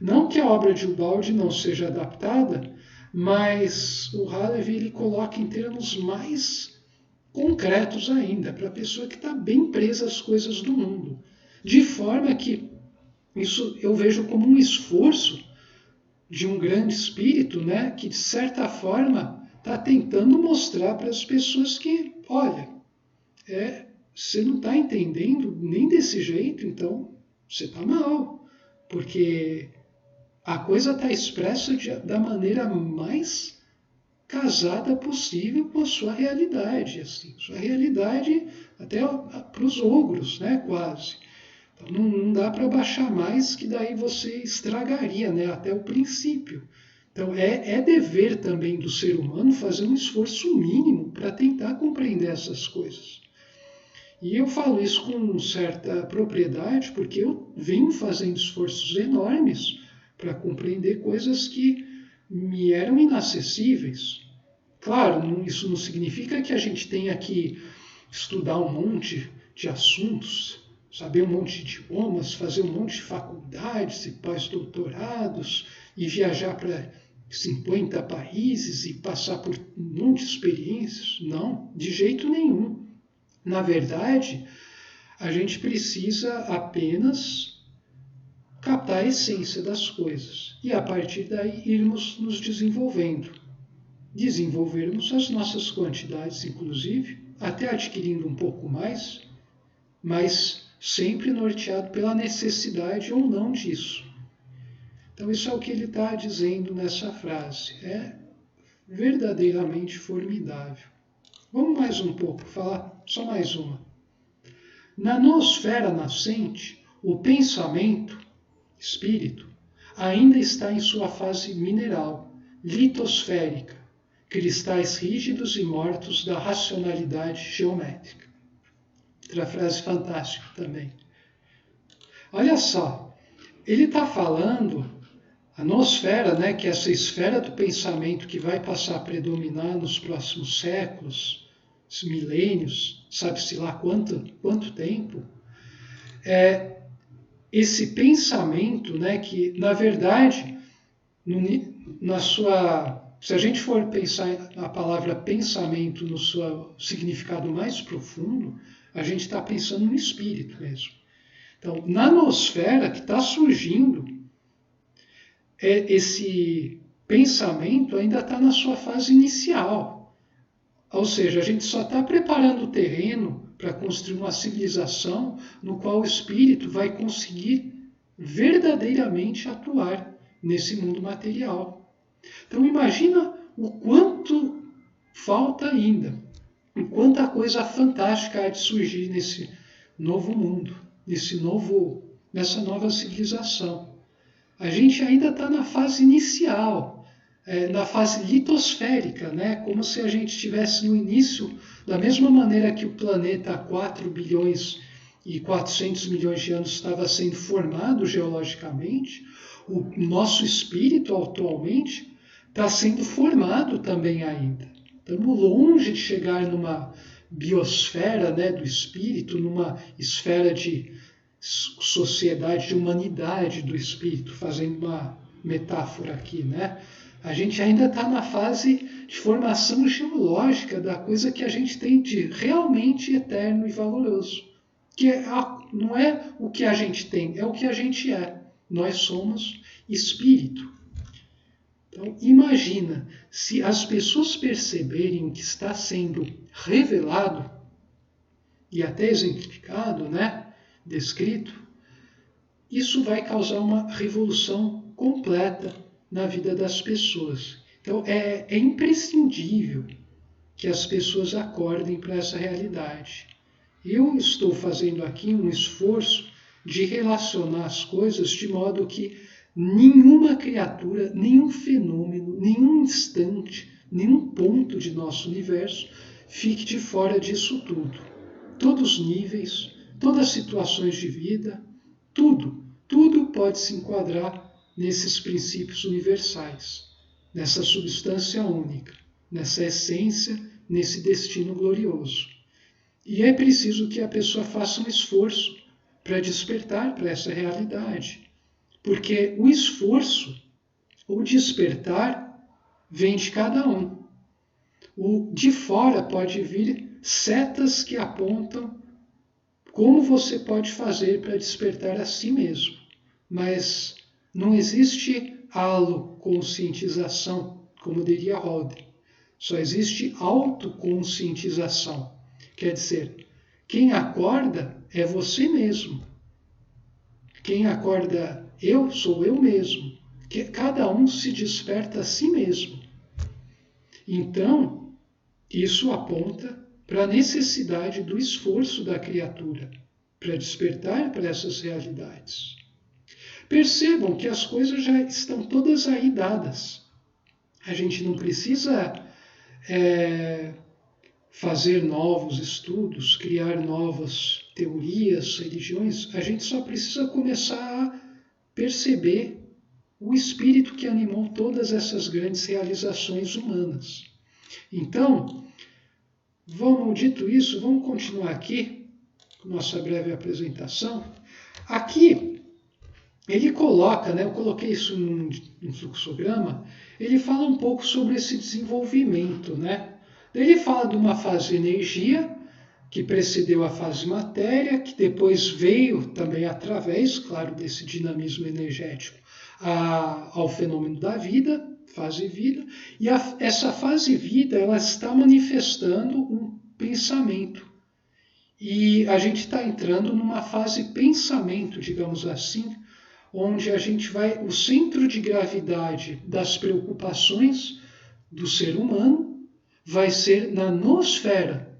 Não que a obra de Ubaldi não seja adaptada, mas o Halevi ele coloca em termos mais concretos ainda, para a pessoa que está bem presa às coisas do mundo. De forma que isso eu vejo como um esforço de um grande espírito, né, que de certa forma está tentando mostrar para as pessoas que, olha, você não está entendendo nem desse jeito, então você está mal, porque a coisa está expressa da maneira mais casada possível com a sua realidade, assim, sua realidade até para os ogros, né, quase. Então não dá para baixar mais, que daí você estragaria, né, até o princípio. Então é dever também do ser humano fazer um esforço mínimo para tentar compreender essas coisas. E eu falo isso com certa propriedade, porque eu venho fazendo esforços enormes para compreender coisas que me eram inacessíveis. Claro, isso não significa que a gente tenha que estudar um monte de assuntos, saber um monte de idiomas, fazer um monte de faculdades e pós-doutorados e viajar para 50 países e passar por um monte de experiências. Não, de jeito nenhum. Na verdade, a gente precisa apenas captar a essência das coisas e, a partir daí, irmos nos desenvolvermos as nossas quantidades, inclusive, até adquirindo um pouco mais, mas sempre norteado pela necessidade ou não disso. Então, isso é o que ele está dizendo nessa frase. É verdadeiramente formidável. Vamos mais um pouco, falar só mais uma. Na noosfera nascente, o pensamento, espírito, ainda está em sua fase mineral, litosférica, cristais rígidos e mortos da racionalidade geométrica. Outra frase fantástica também. Olha só, ele está falando, a noosfera, né, que é essa esfera do pensamento que vai passar a predominar nos próximos séculos, milênios, sabe-se lá quanto tempo, esse pensamento, né, que, na verdade, se a gente for pensar a palavra pensamento no seu significado mais profundo, a gente está pensando no espírito mesmo. Então, na noosfera que está surgindo, esse pensamento ainda está na sua fase inicial. Ou seja, a gente só está preparando o terreno para construir uma civilização no qual o espírito vai conseguir verdadeiramente atuar nesse mundo material. Então imagina o quanto falta ainda, o quanta coisa fantástica há de surgir nesse novo mundo, nessa nova civilização. A gente ainda está na fase inicial, na fase litosférica, né? Como se a gente estivesse no início, da mesma maneira que o planeta há 4 bilhões e 400 milhões de anos estava sendo formado geologicamente, o nosso espírito atualmente está sendo formado também ainda. Estamos longe de chegar numa biosfera, né, do espírito, numa esfera de sociedade, de humanidade do espírito, fazendo uma metáfora aqui, né? A gente ainda está na fase de formação geológica da coisa que a gente tem de realmente eterno e valoroso. Que não é o que a gente tem, é o que a gente é. Nós somos espírito. Então, imagina, se as pessoas perceberem o que está sendo revelado e até exemplificado, né, descrito, isso vai causar uma revolução completa na vida das pessoas. Então, é imprescindível que as pessoas acordem para essa realidade. Eu estou fazendo aqui um esforço de relacionar as coisas de modo que nenhuma criatura, nenhum fenômeno, nenhum instante, nenhum ponto de nosso universo fique de fora disso tudo. Todos os níveis, todas as situações de vida, tudo pode se enquadrar nesses princípios universais, nessa substância única, nessa essência, nesse destino glorioso. E é preciso que a pessoa faça um esforço para despertar para essa realidade. Porque o esforço, o despertar, vem de cada um. O de fora pode vir setas que apontam como você pode fazer para despertar a si mesmo. Mas não existe aloconscientização, como diria Rodin. Só existe autoconscientização. Quer dizer, quem acorda é você mesmo. Quem acorda sou eu mesmo. Que cada um se desperta a si mesmo. Então, isso aponta para a necessidade do esforço da criatura para despertar para essas realidades. Percebam que as coisas já estão todas aí dadas. A gente não precisa fazer novos estudos, criar novas teorias, religiões. A gente só precisa começar a perceber o espírito que animou todas essas grandes realizações humanas. Então, dito isso, vamos continuar aqui com nossa breve apresentação. Aqui, ele coloca, né, eu coloquei isso num fluxograma, ele fala um pouco sobre esse desenvolvimento, né? Ele fala de uma fase energia, que precedeu a fase matéria, que depois veio também através, claro, desse dinamismo energético, ao fenômeno da vida, fase vida, e essa fase vida ela está manifestando um pensamento. E a gente está entrando numa fase pensamento, digamos assim, onde a gente vai, o centro de gravidade das preocupações do ser humano vai ser na noosfera,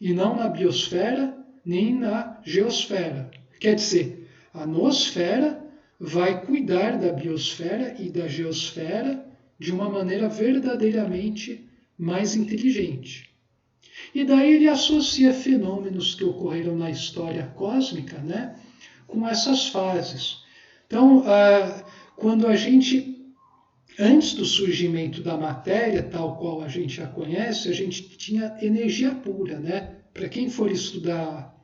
e não na biosfera, nem na geosfera. Quer dizer, a noosfera vai cuidar da biosfera e da geosfera de uma maneira verdadeiramente mais inteligente. E daí ele associa fenômenos que ocorreram na história cósmica, né, com essas fases. Então, quando a gente, antes do surgimento da matéria, tal qual a gente a conhece, a gente tinha energia pura, né? Para quem for estudar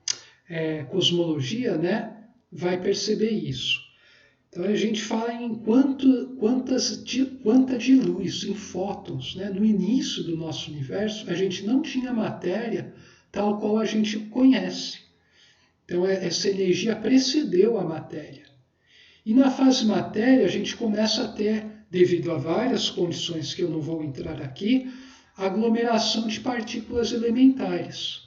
cosmologia, né, vai perceber isso. Então a gente fala em quanta de luz, em fótons, né? No início do nosso universo, a gente não tinha matéria tal qual a gente conhece. Então essa energia precedeu a matéria. E na fase matéria a gente começa a ter, devido a várias condições que eu não vou entrar aqui, aglomeração de partículas elementares.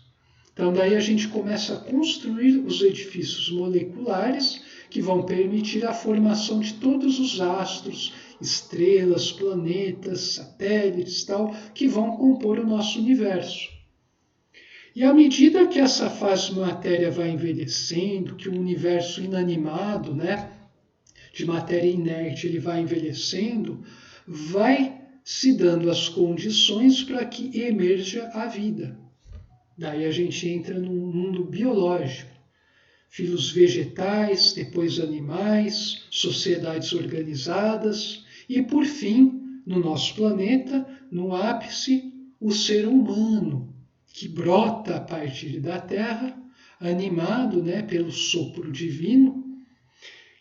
Então daí a gente começa a construir os edifícios moleculares que vão permitir a formação de todos os astros, estrelas, planetas, satélites, tal, que vão compor o nosso universo. E à medida que essa fase matéria vai envelhecendo, que o universo inanimado, né, de matéria inerte, ele vai envelhecendo, vai se dando as condições para que emerja a vida. Daí a gente entra num mundo biológico. Filos vegetais, depois animais, sociedades organizadas e, por fim, no nosso planeta, no ápice, o ser humano, que brota a partir da Terra, animado, né, pelo sopro divino,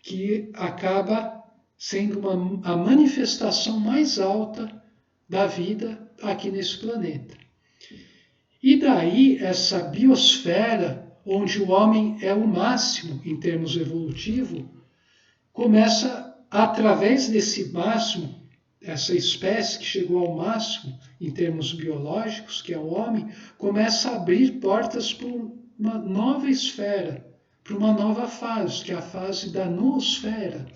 que acaba sendo a manifestação mais alta da vida aqui nesse planeta. E daí essa biosfera, onde o homem é o máximo em termos evolutivos, começa, através desse máximo, essa espécie que chegou ao máximo em termos biológicos, que é o homem, começa a abrir portas para uma nova esfera, para uma nova fase, que é a fase da noosfera.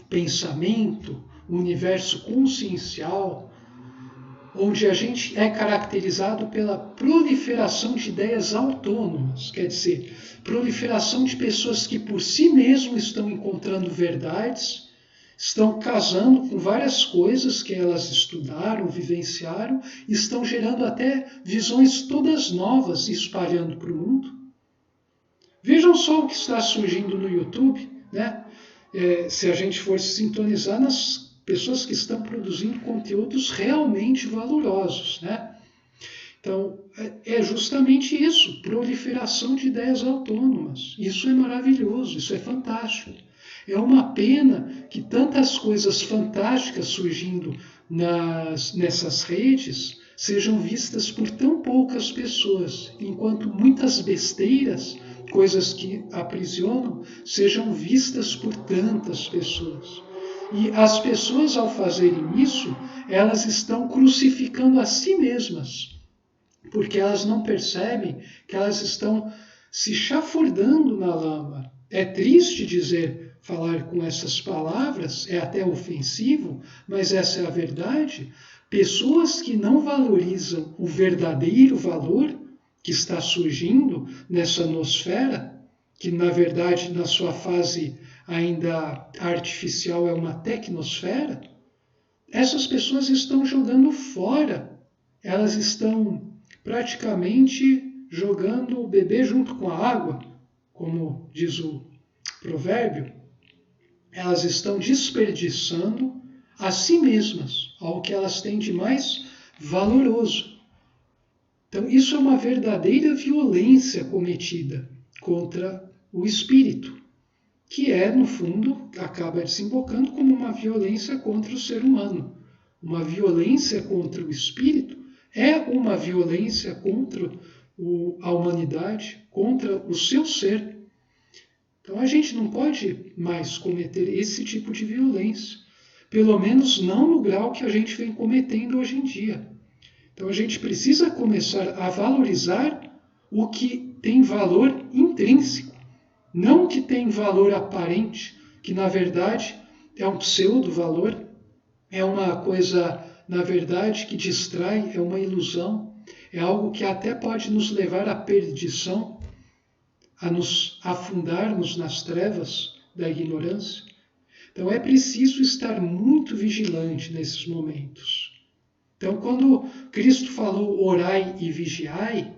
Pensamento, universo consciencial, onde a gente é caracterizado pela proliferação de ideias autônomas, quer dizer, proliferação de pessoas que por si mesmas estão encontrando verdades, estão casando com várias coisas que elas estudaram, vivenciaram, e estão gerando até visões todas novas e espalhando para o mundo. Vejam só o que está surgindo no YouTube, né? Se a gente for se sintonizar nas pessoas que estão produzindo conteúdos realmente valorosos, né? Então, é justamente isso, proliferação de ideias autônomas. Isso é maravilhoso, isso é fantástico. É uma pena que tantas coisas fantásticas surgindo nessas redes sejam vistas por tão poucas pessoas, enquanto muitas besteiras, coisas que aprisionam, sejam vistas por tantas pessoas. E as pessoas, ao fazerem isso, elas estão crucificando a si mesmas, porque elas não percebem que elas estão se chafurdando na lama. É triste falar com essas palavras, é até ofensivo, mas essa é a verdade. Pessoas que não valorizam o verdadeiro valor que está surgindo nessa noosfera, que na verdade na sua fase ainda artificial é uma tecnosfera, essas pessoas estão jogando fora, elas estão praticamente jogando o bebê junto com a água, como diz o provérbio. Elas estão desperdiçando a si mesmas, ao que elas têm de mais valoroso. Então isso é uma verdadeira violência cometida contra o espírito. que no fundo, acaba desembocando como uma violência contra o ser humano. Uma violência contra o espírito é uma violência contra a humanidade, contra o seu ser. Então a gente não pode mais cometer esse tipo de violência, pelo menos não no grau que a gente vem cometendo hoje em dia. Então a gente precisa começar a valorizar o que tem valor intrínseco, não o que tem valor aparente, que na verdade é um pseudo-valor, é uma coisa, na verdade, que distrai, é uma ilusão, é algo que até pode nos levar à perdição, a nos afundarmos nas trevas da ignorância. Então é preciso estar muito vigilante nesses momentos. Então, quando Cristo falou orai e vigiai,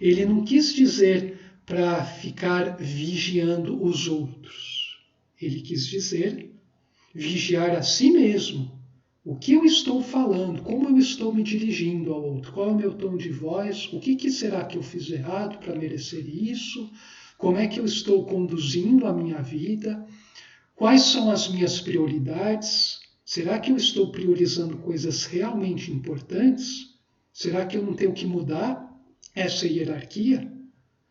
ele não quis dizer para ficar vigiando os outros. Ele quis dizer vigiar a si mesmo. O que eu estou falando? Como eu estou me dirigindo ao outro? Qual é o meu tom de voz? O que será que eu fiz errado para merecer isso? Como é que eu estou conduzindo a minha vida? Quais são as minhas prioridades? Será que eu estou priorizando coisas realmente importantes? Será que eu não tenho que mudar essa hierarquia?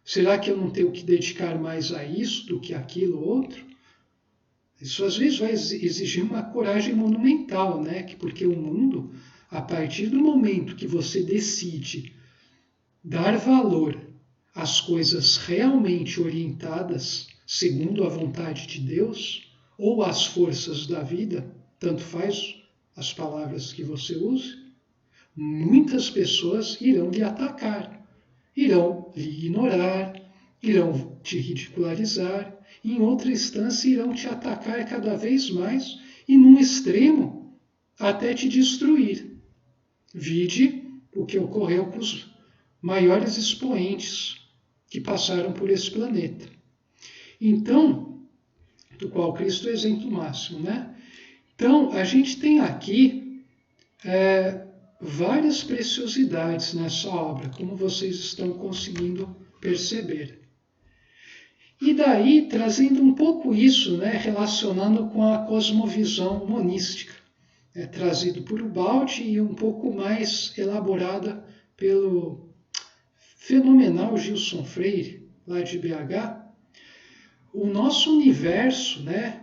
Será que eu não tenho que dedicar mais a isso do que aquilo ou outro? Isso às vezes vai exigir uma coragem monumental, né? Porque o mundo, a partir do momento que você decide dar valor às coisas realmente orientadas segundo a vontade de Deus, ou às forças da vida, tanto faz as palavras que você use, muitas pessoas irão lhe atacar, irão lhe ignorar, irão te ridicularizar, e em outra instância irão te atacar cada vez mais e, num extremo, até te destruir. Vide o que ocorreu com os maiores expoentes que passaram por esse planeta. Então, do qual Cristo é o exemplo máximo, né? Então, a gente tem aqui várias preciosidades nessa obra, como vocês estão conseguindo perceber. E daí, trazendo um pouco isso, né, relacionando com a cosmovisão monística, trazido por Ubaldi e um pouco mais elaborada pelo fenomenal Gilson Freire, lá de BH, o nosso universo, né,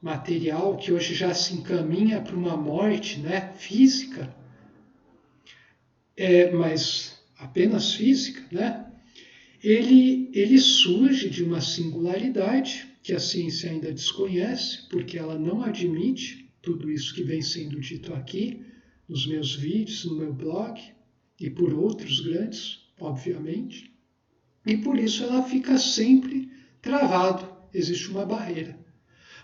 material, que hoje já se encaminha para uma morte, né, física, mas apenas física, né, ele surge de uma singularidade que a ciência ainda desconhece, porque ela não admite tudo isso que vem sendo dito aqui, nos meus vídeos, no meu blog, e por outros grandes, obviamente, e por isso ela fica sempre travado, existe uma barreira.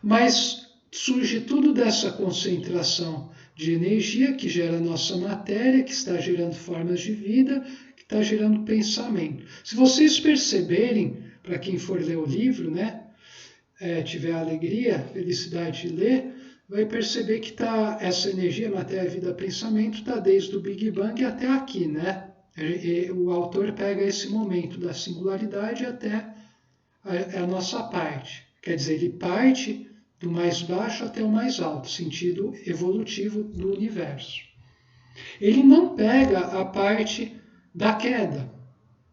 Mas surge tudo dessa concentração de energia que gera a nossa matéria, que está gerando formas de vida, que está gerando pensamento. Se vocês perceberem, para quem for ler o livro, né, tiver a alegria, a felicidade de ler, vai perceber que essa energia, matéria, vida, pensamento, está desde o Big Bang até aqui, né? O autor pega esse momento da singularidade até a nossa parte. Quer dizer, ele parte do mais baixo até o mais alto, sentido evolutivo do universo. Ele não pega a parte da queda,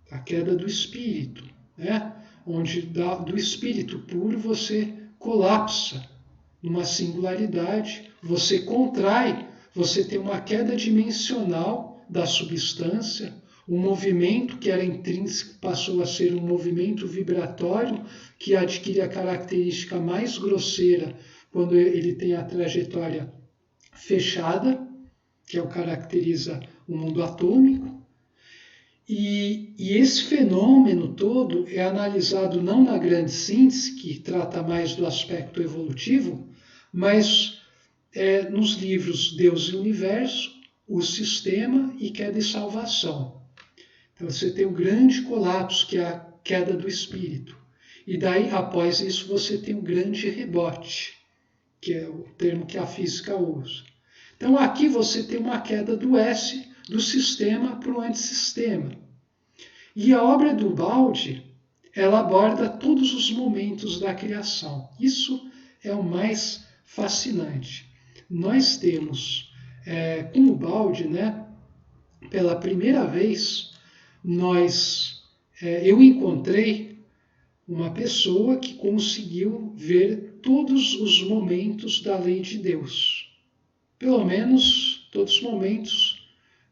a queda do espírito, né? Onde do espírito puro você colapsa numa singularidade, você contrai, você tem uma queda dimensional da substância, um movimento que era intrínseco passou a ser um movimento vibratório que adquire a característica mais grosseira quando ele tem a trajetória fechada, que é o que caracteriza o mundo atômico. E esse fenômeno todo é analisado não na grande síntese, que trata mais do aspecto evolutivo, mas nos livros Deus e o Universo, o Sistema e Queda e Salvação. Então você tem o grande colapso, que é a queda do espírito. E daí, após isso, você tem o grande rebote, que é o termo que a física usa. Então aqui você tem uma queda do S, do sistema para o antissistema. E a obra do Ubaldi, ela aborda todos os momentos da criação. Isso é o mais fascinante. Nós temos, com o balde, né, pela primeira vez, eu encontrei uma pessoa que conseguiu ver todos os momentos da lei de Deus. Pelo menos todos os momentos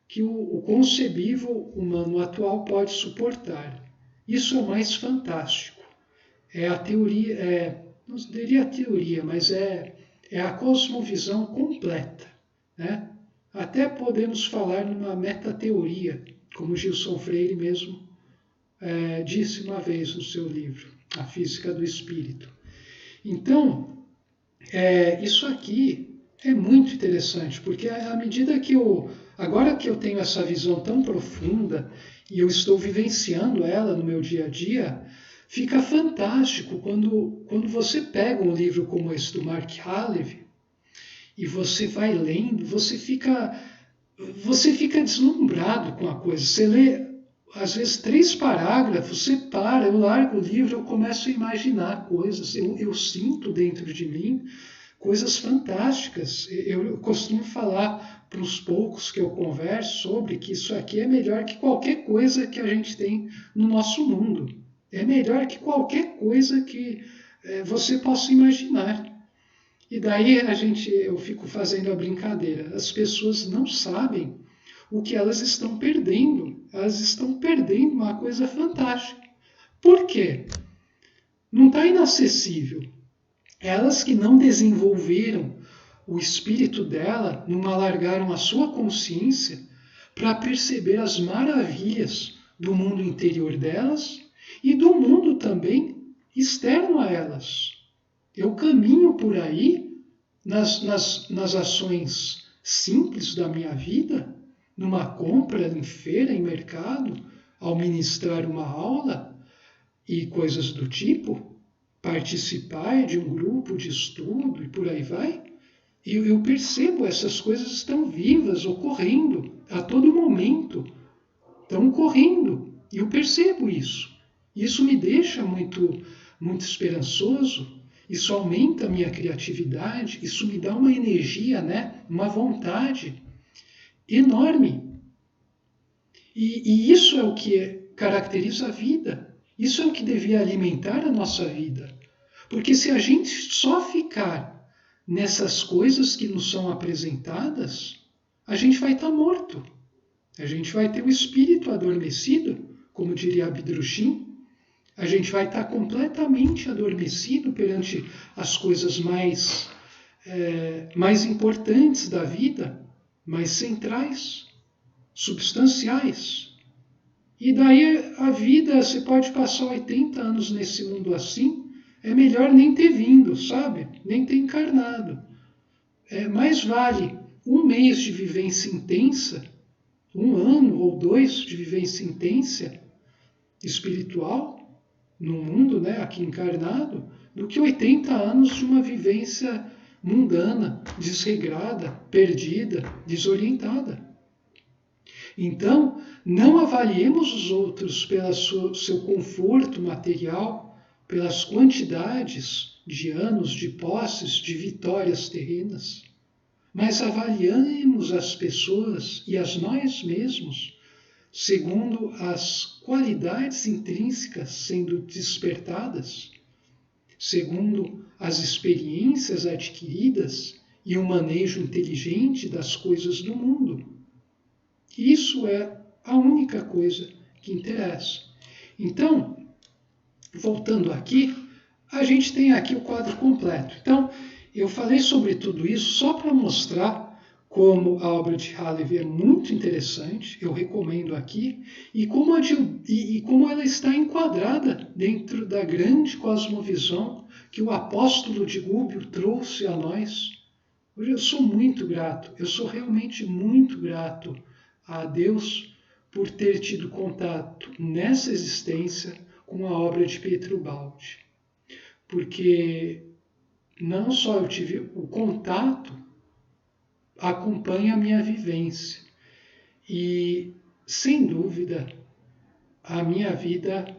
que o concebível humano atual pode suportar. Isso é o mais fantástico. É a teoria, não diria a teoria, mas é a cosmovisão completa, né? Até podemos falar numa metateoria, como Gilson Freire mesmo disse uma vez no seu livro, A Física do Espírito. Então, isso aqui é muito interessante, porque à medida que agora que eu tenho essa visão tão profunda e eu estou vivenciando ela no meu dia a dia, fica fantástico quando você pega um livro como esse do Mark Halevi e você vai lendo, você fica deslumbrado com a coisa. Você lê, às vezes, 3 parágrafos, você para, eu largo o livro, eu começo a imaginar coisas, eu sinto dentro de mim coisas fantásticas. Eu costumo falar para os poucos que eu converso sobre que isso aqui é melhor que qualquer coisa que a gente tem no nosso mundo. É melhor que qualquer coisa que você possa imaginar. E daí eu fico fazendo a brincadeira. As pessoas não sabem o que elas estão perdendo. Elas estão perdendo uma coisa fantástica. Por quê? Não está inacessível. Elas que não desenvolveram o espírito dela, não alargaram a sua consciência para perceber as maravilhas do mundo interior delas e do mundo também externo a elas. Eu caminho por aí nas ações simples da minha vida, numa compra em feira, em mercado, ao ministrar uma aula e coisas do tipo, participar de um grupo de estudo e por aí vai, e eu percebo essas coisas estão vivas, ocorrendo a todo momento, estão ocorrendo, e eu percebo isso. Isso me deixa muito, muito esperançoso, isso aumenta a minha criatividade, isso me dá uma energia, né? Uma vontade enorme. E isso é o que caracteriza a vida. Isso é o que devia alimentar a nossa vida. Porque se a gente só ficar nessas coisas que nos são apresentadas, a gente vai estar morto. A gente vai ter o espírito adormecido, como diria Abdrushim. A gente vai estar completamente adormecido perante as coisas mais importantes da vida, mais centrais, substanciais. E daí a vida, você pode passar 80 anos nesse mundo assim, é melhor nem ter vindo, sabe? Nem ter encarnado. Mais vale 1 mês de vivência intensa, 1 ano ou 2 de vivência intensa espiritual no mundo, né, aqui encarnado, do que 80 anos de uma vivência mundana, desregrada, perdida, desorientada. Então, não avaliemos os outros pelo seu conforto material, pelas quantidades de anos, de posses, de vitórias terrenas, mas avaliemos as pessoas e as nós mesmos segundo as qualidades intrínsecas sendo despertadas, segundo as experiências adquiridas e o manejo inteligente das coisas do mundo. Isso é a única coisa que interessa. Então, voltando aqui, a gente tem aqui o quadro completo. Então, eu falei sobre tudo isso só para mostrar como a obra de Halevi é muito interessante, eu recomendo aqui, e como ela está enquadrada dentro da grande cosmovisão que o apóstolo de Gubbio trouxe a nós. Hoje eu sou muito grato, eu sou realmente muito grato a Deus por ter tido contato nessa existência com a obra de Pietro Baldi. Porque não só eu tive o contato, acompanha a minha vivência. E, sem dúvida, a minha vida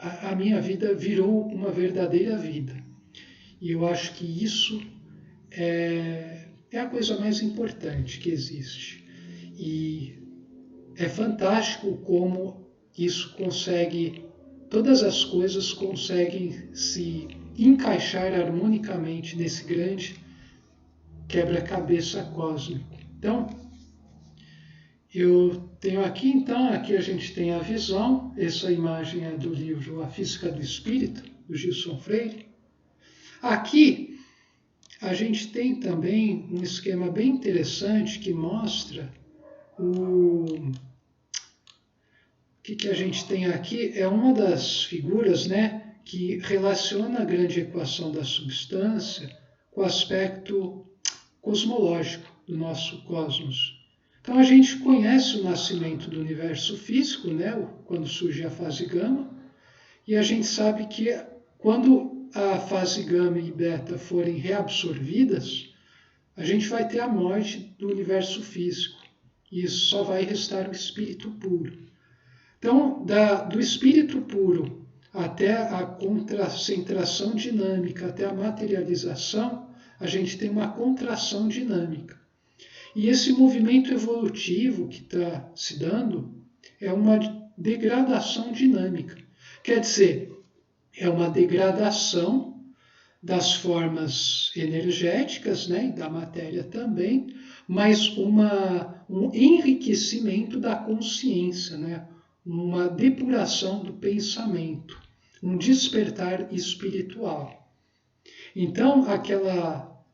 a minha vida virou uma verdadeira vida. E eu acho que isso é a coisa mais importante que existe. E é fantástico como isso consegue, todas as coisas conseguem se encaixar harmonicamente nesse grande quebra-cabeça cósmico. Então, eu tenho aqui a gente tem a visão, essa imagem é do livro A Física do Espírito, do Gilson Freire. Aqui a gente tem também um esquema bem interessante que mostra o que a gente tem aqui é uma das figuras, né, que relaciona a grande equação da substância com o aspecto cosmológico do nosso cosmos. Então a gente conhece o nascimento do universo físico, né, quando surge a fase gama, e a gente sabe que quando a fase gama e beta forem reabsorvidas, a gente vai ter a morte do universo físico, e isso só vai restar o espírito puro. Então, do espírito puro até a concentração dinâmica, até a materialização, a gente tem uma contração dinâmica. E esse movimento evolutivo que está se dando é uma degradação dinâmica. Quer dizer, é uma degradação das formas energéticas, né, e da matéria também, mas um enriquecimento da consciência, né, uma depuração do pensamento, um despertar espiritual. Então, aquela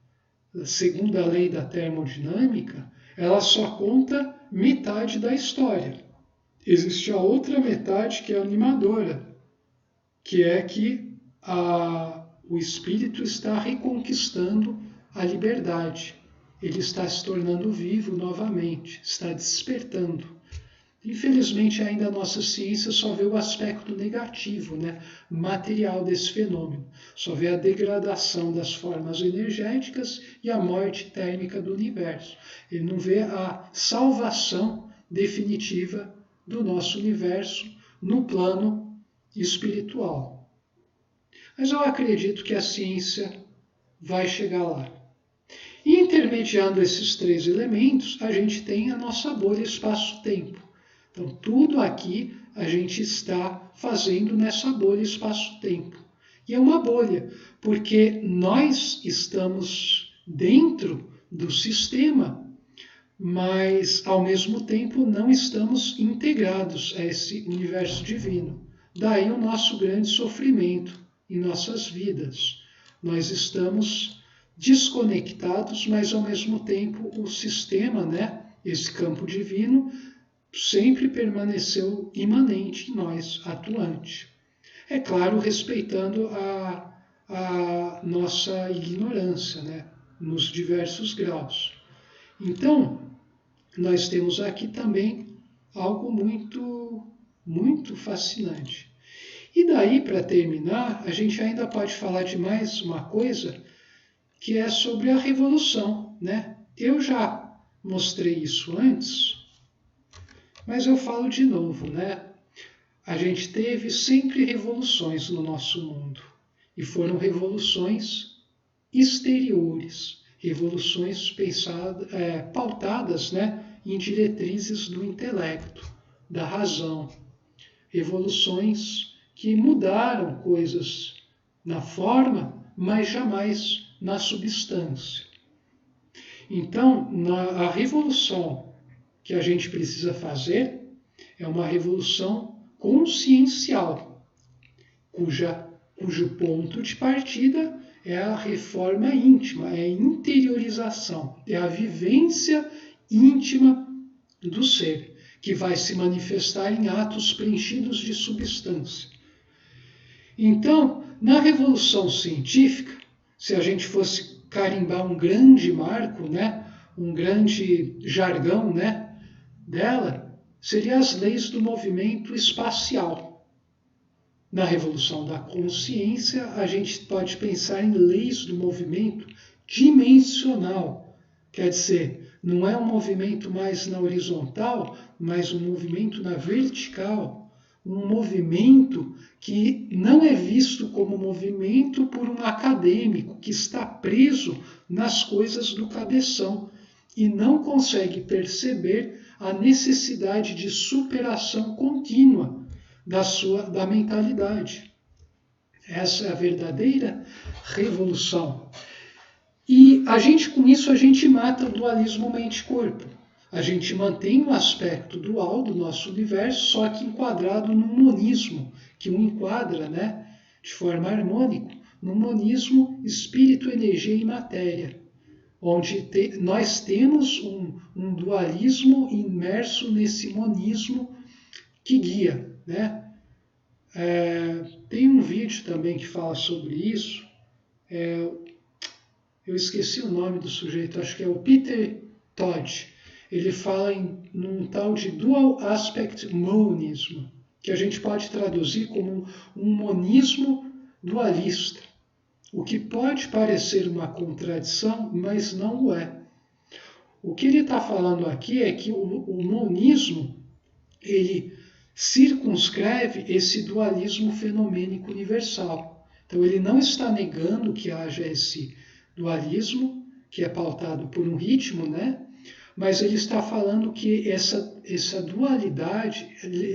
segunda lei da termodinâmica, ela só conta metade da história. Existe a outra metade que é animadora, que é que o espírito está reconquistando a liberdade. Ele está se tornando vivo novamente, está despertando. Infelizmente, ainda a nossa ciência só vê o aspecto negativo, né, material desse fenômeno. Só vê a degradação das formas energéticas e a morte térmica do universo. Ele não vê a salvação definitiva do nosso universo no plano espiritual. Mas eu acredito que a ciência vai chegar lá. E intermediando esses três elementos, a gente tem a nossa bolha espaço-tempo. Então, tudo aqui a gente está fazendo nessa bolha espaço-tempo. E é uma bolha, porque nós estamos dentro do sistema, mas, ao mesmo tempo, não estamos integrados a esse universo divino. Daí o nosso grande sofrimento em nossas vidas. Nós estamos desconectados, mas, ao mesmo tempo, o sistema, né, esse campo divino, sempre permaneceu imanente em nós, atuante. É claro, respeitando a nossa ignorância, né, nos diversos graus. Então, nós temos aqui também algo muito, muito fascinante. E daí, para terminar, a gente ainda pode falar de mais uma coisa, que é sobre a revolução, né? Eu já mostrei isso antes, mas eu falo de novo, né? A gente teve sempre revoluções no nosso mundo. E foram revoluções exteriores, revoluções pautadas, né, em diretrizes do intelecto, da razão. Revoluções que mudaram coisas na forma, mas jamais na substância. Então, a revolução que a gente precisa fazer é uma revolução consciencial, cujo ponto de partida é a reforma íntima, é a interiorização, é a vivência íntima do ser, que vai se manifestar em atos preenchidos de substância. Então, na revolução científica, se a gente fosse carimbar um grande marco, né, um grande jargão, né, dela, seriam as leis do movimento espacial. Na revolução da consciência, a gente pode pensar em leis do movimento dimensional. Quer dizer, não é um movimento mais na horizontal, mas um movimento na vertical, um movimento que não é visto como movimento por um acadêmico que está preso nas coisas do cabeção e não consegue perceber a necessidade de superação contínua da mentalidade. Essa é a verdadeira revolução. E com isso a gente mata o dualismo mente-corpo. A gente mantém o aspecto dual do nosso universo, só que enquadrado num monismo, que o enquadra, de forma harmônica, num monismo espírito, energia e matéria, onde nós temos um dualismo imerso nesse monismo que guia. Tem um vídeo também que fala sobre isso. Eu esqueci o nome do sujeito, acho que é o Peter Todd. Ele fala num tal de Dual Aspect Monism, que a gente pode traduzir como um monismo dualista. O que pode parecer uma contradição, mas não o é. O que ele está falando aqui é que o monismo, ele circunscreve esse dualismo fenomênico universal. Então ele não está negando que haja esse dualismo, que é pautado por um ritmo, mas ele está falando que essa dualidade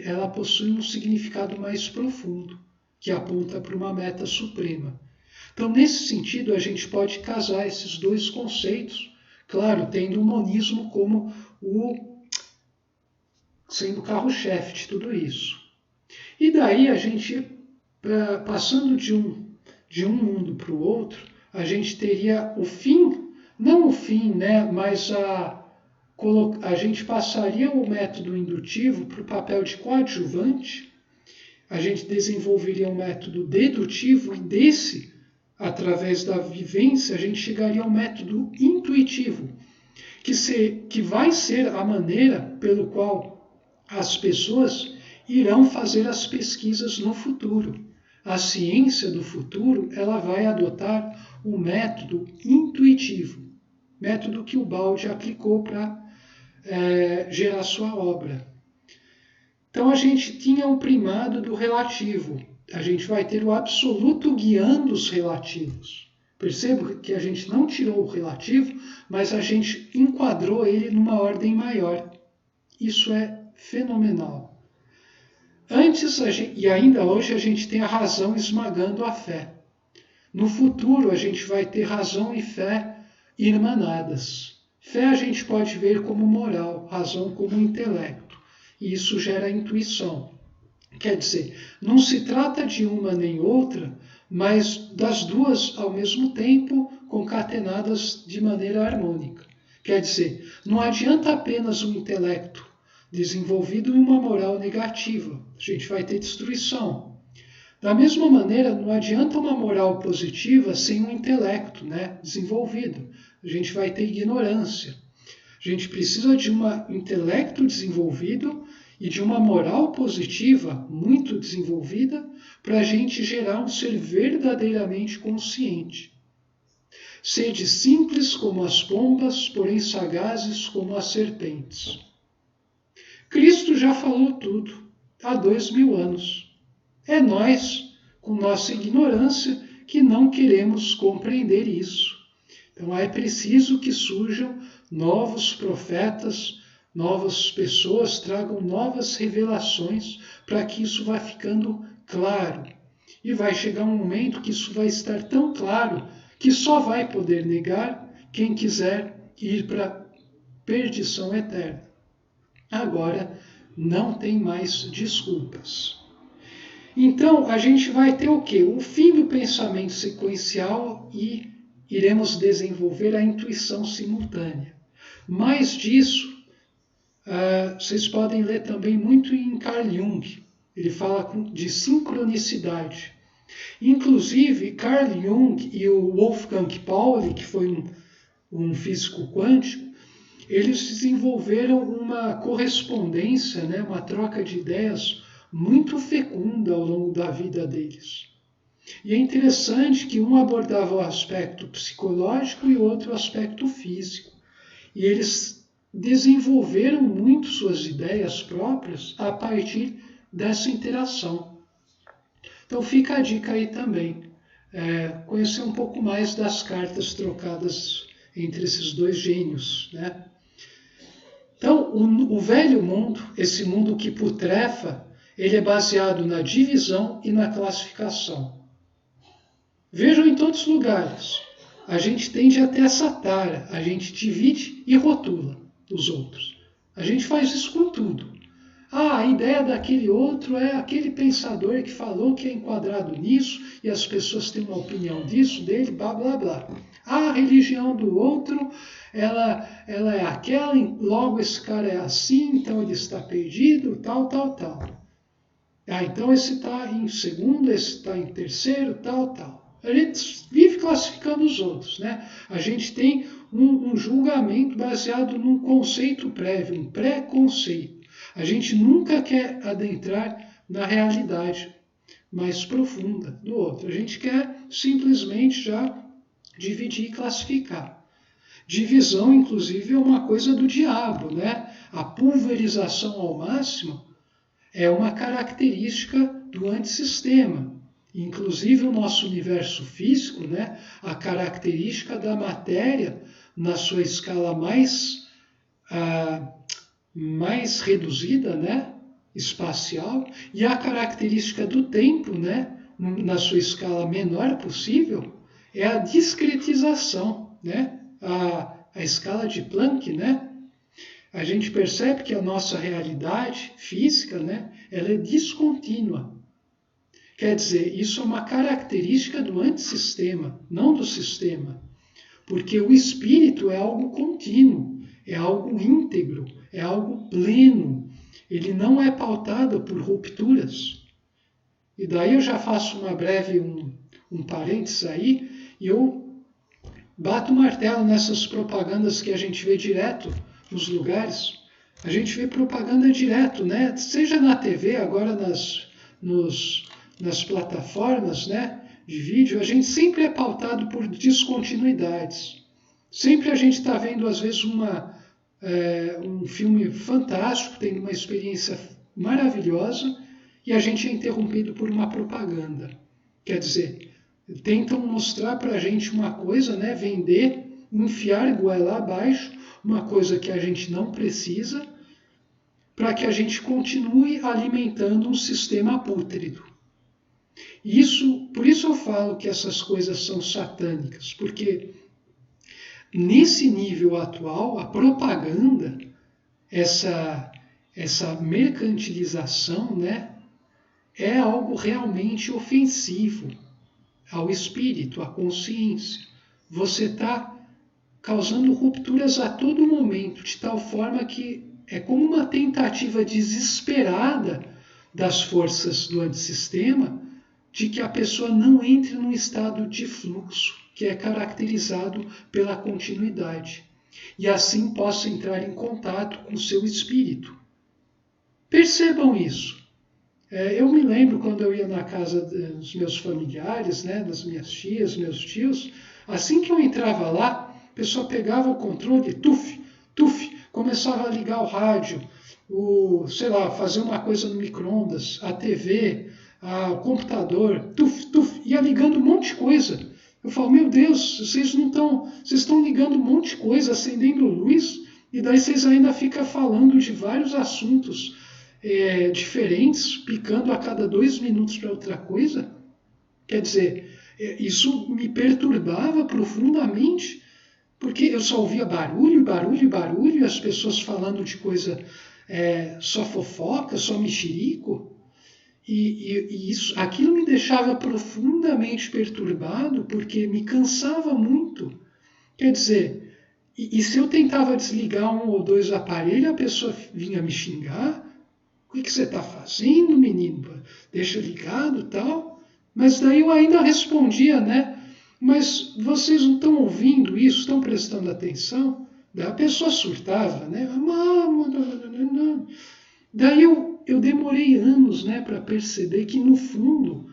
ela possui um significado mais profundo, que aponta para uma meta suprema. Então, nesse sentido, a gente pode casar esses dois conceitos, claro, tendo o monismo como sendo o carro-chefe de tudo isso. E daí a gente, passando de um mundo para o outro, a gente teria o fim, não o fim, mas a gente passaria o método indutivo para o papel de coadjuvante, a gente desenvolveria um método dedutivo e através da vivência, a gente chegaria ao método intuitivo, que vai ser a maneira pelo qual as pessoas irão fazer as pesquisas no futuro. A ciência do futuro, ela vai adotar o método intuitivo, método que o Baldi aplicou para gerar sua obra. Então a gente tinha o primado do relativo, a gente vai ter o absoluto guiando os relativos. Perceba que a gente não tirou o relativo, mas a gente enquadrou ele numa ordem maior. Isso é fenomenal. Antes, e ainda hoje, a gente tem a razão esmagando a fé. No futuro, a gente vai ter razão e fé irmanadas. Fé a gente pode ver como moral, razão como intelecto. E isso gera intuição. Quer dizer, não se trata de uma nem outra, mas das duas ao mesmo tempo, concatenadas de maneira harmônica. Quer dizer, não adianta apenas um intelecto desenvolvido em uma moral negativa. A gente vai ter destruição. Da mesma maneira, não adianta uma moral positiva sem um intelecto desenvolvido. A gente vai ter ignorância. A gente precisa de um intelecto desenvolvido e de uma moral positiva muito desenvolvida para a gente gerar um ser verdadeiramente consciente. Sede simples como as pombas, porém sagazes como as serpentes. Cristo já falou tudo há 2000 anos. É nós, com nossa ignorância, que não queremos compreender isso. Então é preciso que surjam novos profetas, novas pessoas, tragam novas revelações para que isso vá ficando claro. E vai chegar um momento que isso vai estar tão claro que só vai poder negar quem quiser ir para a perdição eterna. Agora não tem mais desculpas. Então a gente vai ter o quê? O fim do pensamento sequencial e iremos desenvolver a intuição simultânea. Mais disso, vocês podem ler também muito em Carl Jung. Ele fala de sincronicidade. Inclusive, Carl Jung e o Wolfgang Pauli, que foi um físico quântico, eles desenvolveram uma correspondência, uma troca de ideias muito fecunda ao longo da vida deles. E é interessante que um abordava o aspecto psicológico e o outro o aspecto físico. E eles desenvolveram muito suas ideias próprias a partir dessa interação. Então fica a dica aí também, conhecer um pouco mais das cartas trocadas entre esses dois gênios, né? Então, o velho mundo, esse mundo que putrefa, ele é baseado na divisão e na classificação. Vejam em todos os lugares, a gente tende a ter essa tara, a gente divide e rotula os outros. A gente faz isso com tudo. A ideia daquele outro é aquele pensador que falou que é enquadrado nisso e as pessoas têm uma opinião disso, dele, blá, blá, blá. A religião do outro, ela é aquela, logo esse cara é assim, então ele está perdido, tal, tal, tal. Então esse está em segundo, esse está em terceiro, tal, tal. A gente vive classificando os outros, né? A gente tem um julgamento baseado num conceito prévio, um pré-conceito. A gente nunca quer adentrar na realidade mais profunda do outro. A gente quer simplesmente já dividir e classificar. Divisão, inclusive, é uma coisa do diabo, né? A pulverização ao máximo é uma característica do antissistema. Inclusive, o nosso universo físico, né? A característica da matéria na sua escala mais reduzida, né, espacial, e a característica do tempo, né, na sua escala menor possível, é a discretização, né, a escala de Planck, né. A gente percebe que a nossa realidade física, né, ela é descontínua. Quer dizer, isso é uma característica do antissistema, não do sistema, porque o espírito é algo contínuo, é algo íntegro, é algo pleno. Ele não é pautado por rupturas. E daí eu já faço uma breve, um parênteses aí, e eu bato o martelo nessas propagandas que a gente vê direto nos lugares. A gente vê propaganda direto, né? Seja na TV, agora nas plataformas, né, de vídeo, a gente sempre é pautado por descontinuidades. Sempre a gente está vendo, às vezes, um filme fantástico, tem uma experiência maravilhosa, e a gente é interrompido por uma propaganda. Quer dizer, tentam mostrar para a gente uma coisa, né, vender, enfiar goela abaixo, uma coisa que a gente não precisa, para que a gente continue alimentando um sistema pútrido. Por isso eu falo que essas coisas são satânicas, porque nesse nível atual, a propaganda, essa mercantilização, né, é algo realmente ofensivo ao espírito, à consciência. Você está causando rupturas a todo momento, de tal forma que é como uma tentativa desesperada das forças do antissistema de que a pessoa não entre num estado de fluxo, que é caracterizado pela continuidade, e assim possa entrar em contato com o seu espírito. Percebam isso. Eu me lembro quando eu ia na casa dos meus familiares, né, das minhas tias, meus tios, assim que eu entrava lá, a pessoa pegava o controle, começava a ligar o rádio, fazer uma coisa no micro-ondas, a TV, o computador, ia ligando um monte de coisa. Eu falo, meu Deus, vocês estão ligando um monte de coisa, acendendo luz, e daí vocês ainda ficam falando de vários assuntos diferentes, picando a cada 2 minutos para outra coisa. Quer dizer, isso me perturbava profundamente, porque eu só ouvia barulho, e as pessoas falando de coisa, só fofoca, só mexerico. E aquilo me deixava profundamente perturbado, porque me cansava muito. Quer dizer, e se eu tentava desligar 1 ou 2 aparelhos, a pessoa vinha me xingar. O que você está fazendo, menino? Deixa ligado e tal. Mas daí eu ainda respondia, né? Mas vocês não estão ouvindo isso? Estão prestando atenção? Daí a pessoa surtava, né? Daí eu demorei anos, né, para perceber que, no fundo,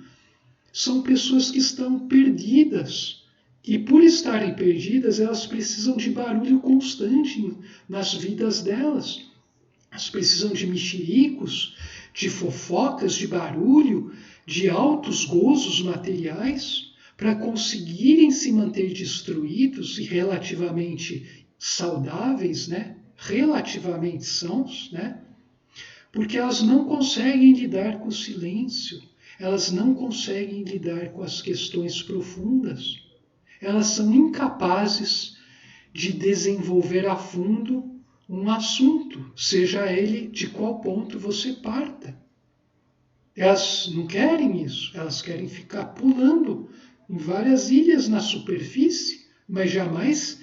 são pessoas que estão perdidas. E por estarem perdidas, elas precisam de barulho constante nas vidas delas. Elas precisam de mexericos, de fofocas, de barulho, de altos gozos materiais, para conseguirem se manter destruídos e relativamente saudáveis, né? Relativamente sãos, né? Porque elas não conseguem lidar com o silêncio, elas não conseguem lidar com as questões profundas, elas são incapazes de desenvolver a fundo um assunto, seja ele de qual ponto você parta. Elas não querem isso, elas querem ficar pulando em várias ilhas na superfície, mas jamais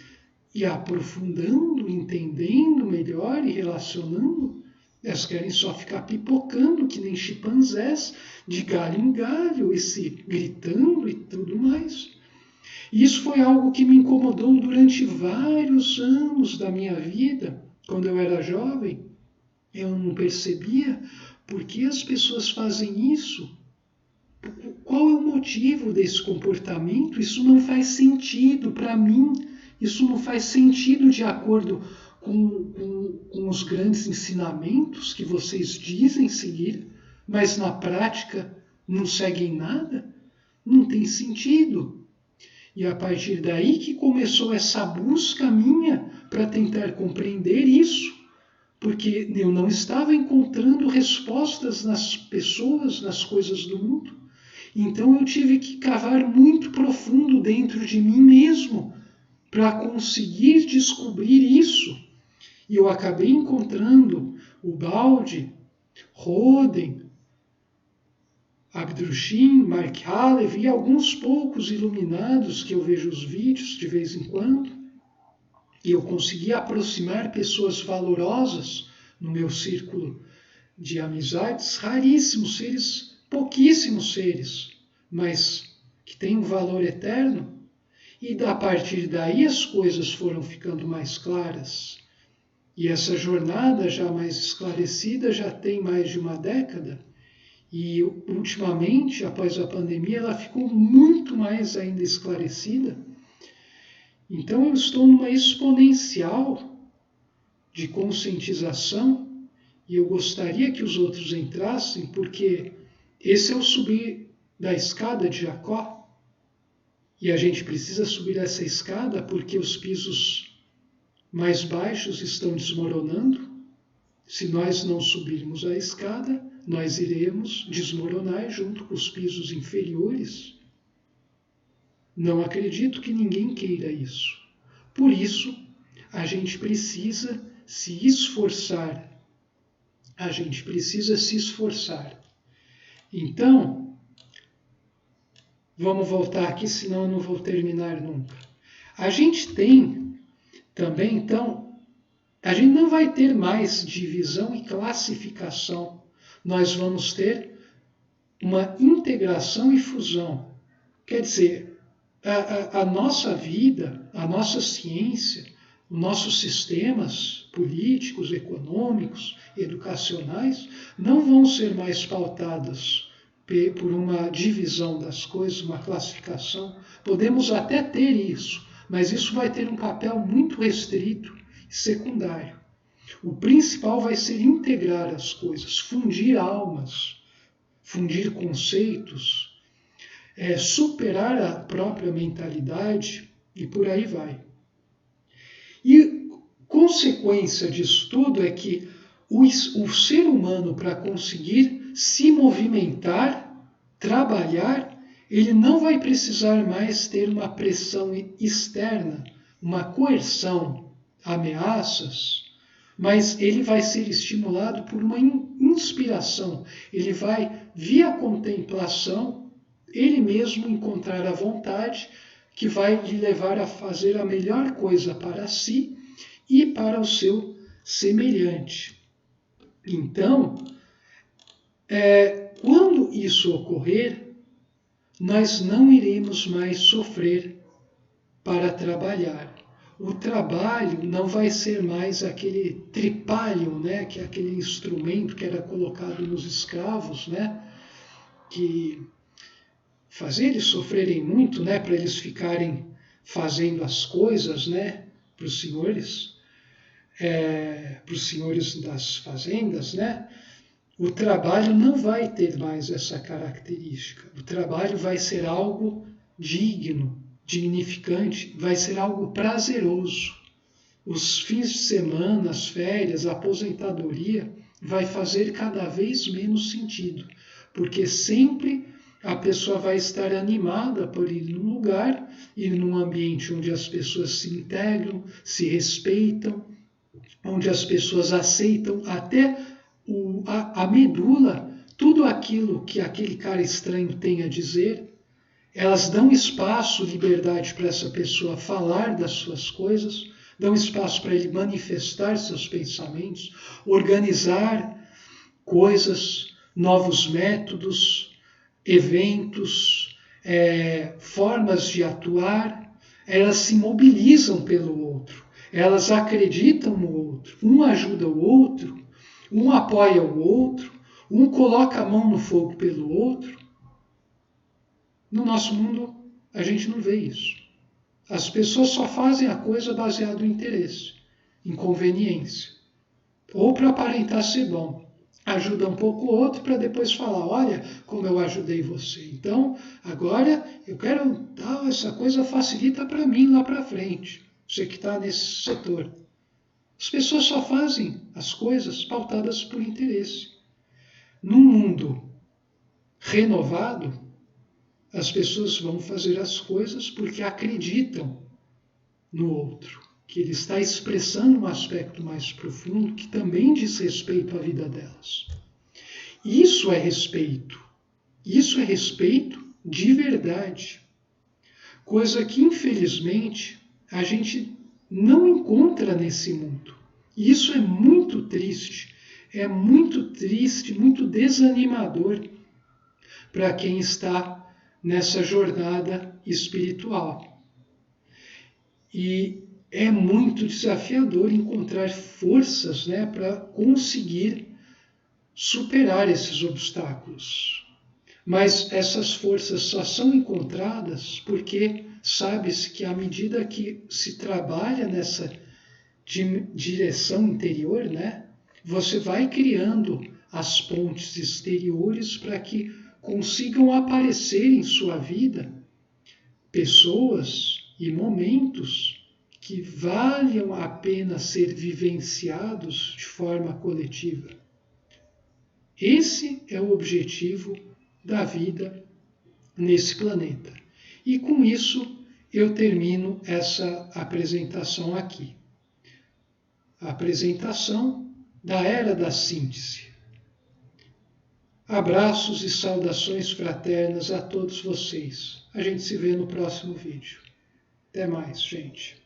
ir aprofundando, entendendo melhor e relacionando. Elas querem só ficar pipocando, que nem chimpanzés, de galho em galho, e se gritando e tudo mais. E isso foi algo que me incomodou durante vários anos da minha vida, quando eu era jovem. Eu não percebia por que as pessoas fazem isso. Qual é o motivo desse comportamento? Isso não faz sentido para mim. Isso não faz sentido de acordo com os grandes ensinamentos que vocês dizem seguir, mas na prática não seguem nada. Não tem sentido. E a partir daí que começou essa busca minha para tentar compreender isso, porque eu não estava encontrando respostas nas pessoas, nas coisas do mundo. Então eu tive que cavar muito profundo dentro de mim mesmo para conseguir descobrir isso. E eu acabei encontrando o Baldi, Roden, Abdrushim, Mark Halev e alguns poucos iluminados que eu vejo os vídeos de vez em quando. E eu consegui aproximar pessoas valorosas no meu círculo de amizades, raríssimos seres, pouquíssimos seres, mas que têm um valor eterno. E a partir daí as coisas foram ficando mais claras. E essa jornada já mais esclarecida já tem mais de uma década. E ultimamente, após a pandemia, ela ficou muito mais ainda esclarecida. Então eu estou numa exponencial de conscientização e eu gostaria que os outros entrassem, porque esse é o subir da escada de Jacó. E a gente precisa subir essa escada porque os pisos mais baixos estão desmoronando. Se nós não subirmos a escada, nós iremos desmoronar junto com os pisos inferiores. Não acredito que ninguém queira isso. Por isso, a gente precisa se esforçar. A gente precisa se esforçar. Então, vamos voltar aqui, senão eu não vou terminar nunca. A gente tem também, então, a gente não vai ter mais divisão e classificação. Nós vamos ter uma integração e fusão. Quer dizer, a nossa vida, a nossa ciência, os nossos sistemas políticos, econômicos, educacionais, não vão ser mais pautados por uma divisão das coisas, uma classificação. Podemos até ter isso, mas isso vai ter um papel muito restrito e secundário. O principal vai ser integrar as coisas, fundir almas, fundir conceitos, superar a própria mentalidade e por aí vai. E consequência disso tudo é que o ser humano, para conseguir se movimentar, trabalhar, ele não vai precisar mais ter uma pressão externa, uma coerção, ameaças, mas ele vai ser estimulado por uma inspiração. Ele vai, via contemplação, ele mesmo encontrar a vontade que vai lhe levar a fazer a melhor coisa para si e para o seu semelhante. Então, quando isso ocorrer, nós não iremos mais sofrer para trabalhar. O trabalho não vai ser mais aquele tripalium, né, que é aquele instrumento que era colocado nos escravos, né, que fazia eles sofrerem muito, né, para eles ficarem fazendo as coisas, né, para os senhores das fazendas, né. o trabalho não vai ter mais essa característica. O trabalho vai ser algo digno, dignificante, vai ser algo prazeroso. Os fins de semana, as férias, a aposentadoria vai fazer cada vez menos sentido, porque sempre a pessoa vai estar animada por ir num lugar, ir num ambiente onde as pessoas se integram, se respeitam, onde as pessoas aceitam até a medula, tudo aquilo que aquele cara estranho tem a dizer. Elas dão espaço, liberdade para essa pessoa falar das suas coisas, dão espaço para ele manifestar seus pensamentos, organizar coisas, novos métodos, eventos, formas de atuar. Elas se mobilizam pelo outro, elas acreditam no outro, um ajuda o outro, um apoia o outro, um coloca a mão no fogo pelo outro. No nosso mundo, a gente não vê isso. As pessoas só fazem a coisa baseado em interesse, em conveniência, ou para aparentar ser bom. Ajuda um pouco o outro para depois falar, olha como eu ajudei você. Então, agora eu quero dar essa coisa facilita para mim lá para frente, você que está nesse setor. As pessoas só fazem as coisas pautadas por interesse. Num mundo renovado, as pessoas vão fazer as coisas porque acreditam no outro, que ele está expressando um aspecto mais profundo que também diz respeito à vida delas. Isso é respeito. Isso é respeito de verdade. Coisa que, infelizmente, a gente não encontra nesse mundo. E isso é muito triste, muito desanimador para quem está nessa jornada espiritual. E é muito desafiador encontrar forças, para conseguir superar esses obstáculos. Mas essas forças só são encontradas porque sabe-se que à medida que se trabalha nessa direção interior, você vai criando as pontes exteriores para que consigam aparecer em sua vida pessoas e momentos que valham a pena ser vivenciados de forma coletiva. Esse é o objetivo da vida nesse planeta. E com isso eu termino essa apresentação aqui. A apresentação da Era da Síntese. Abraços e saudações fraternas a todos vocês. A gente se vê no próximo vídeo. Até mais, gente.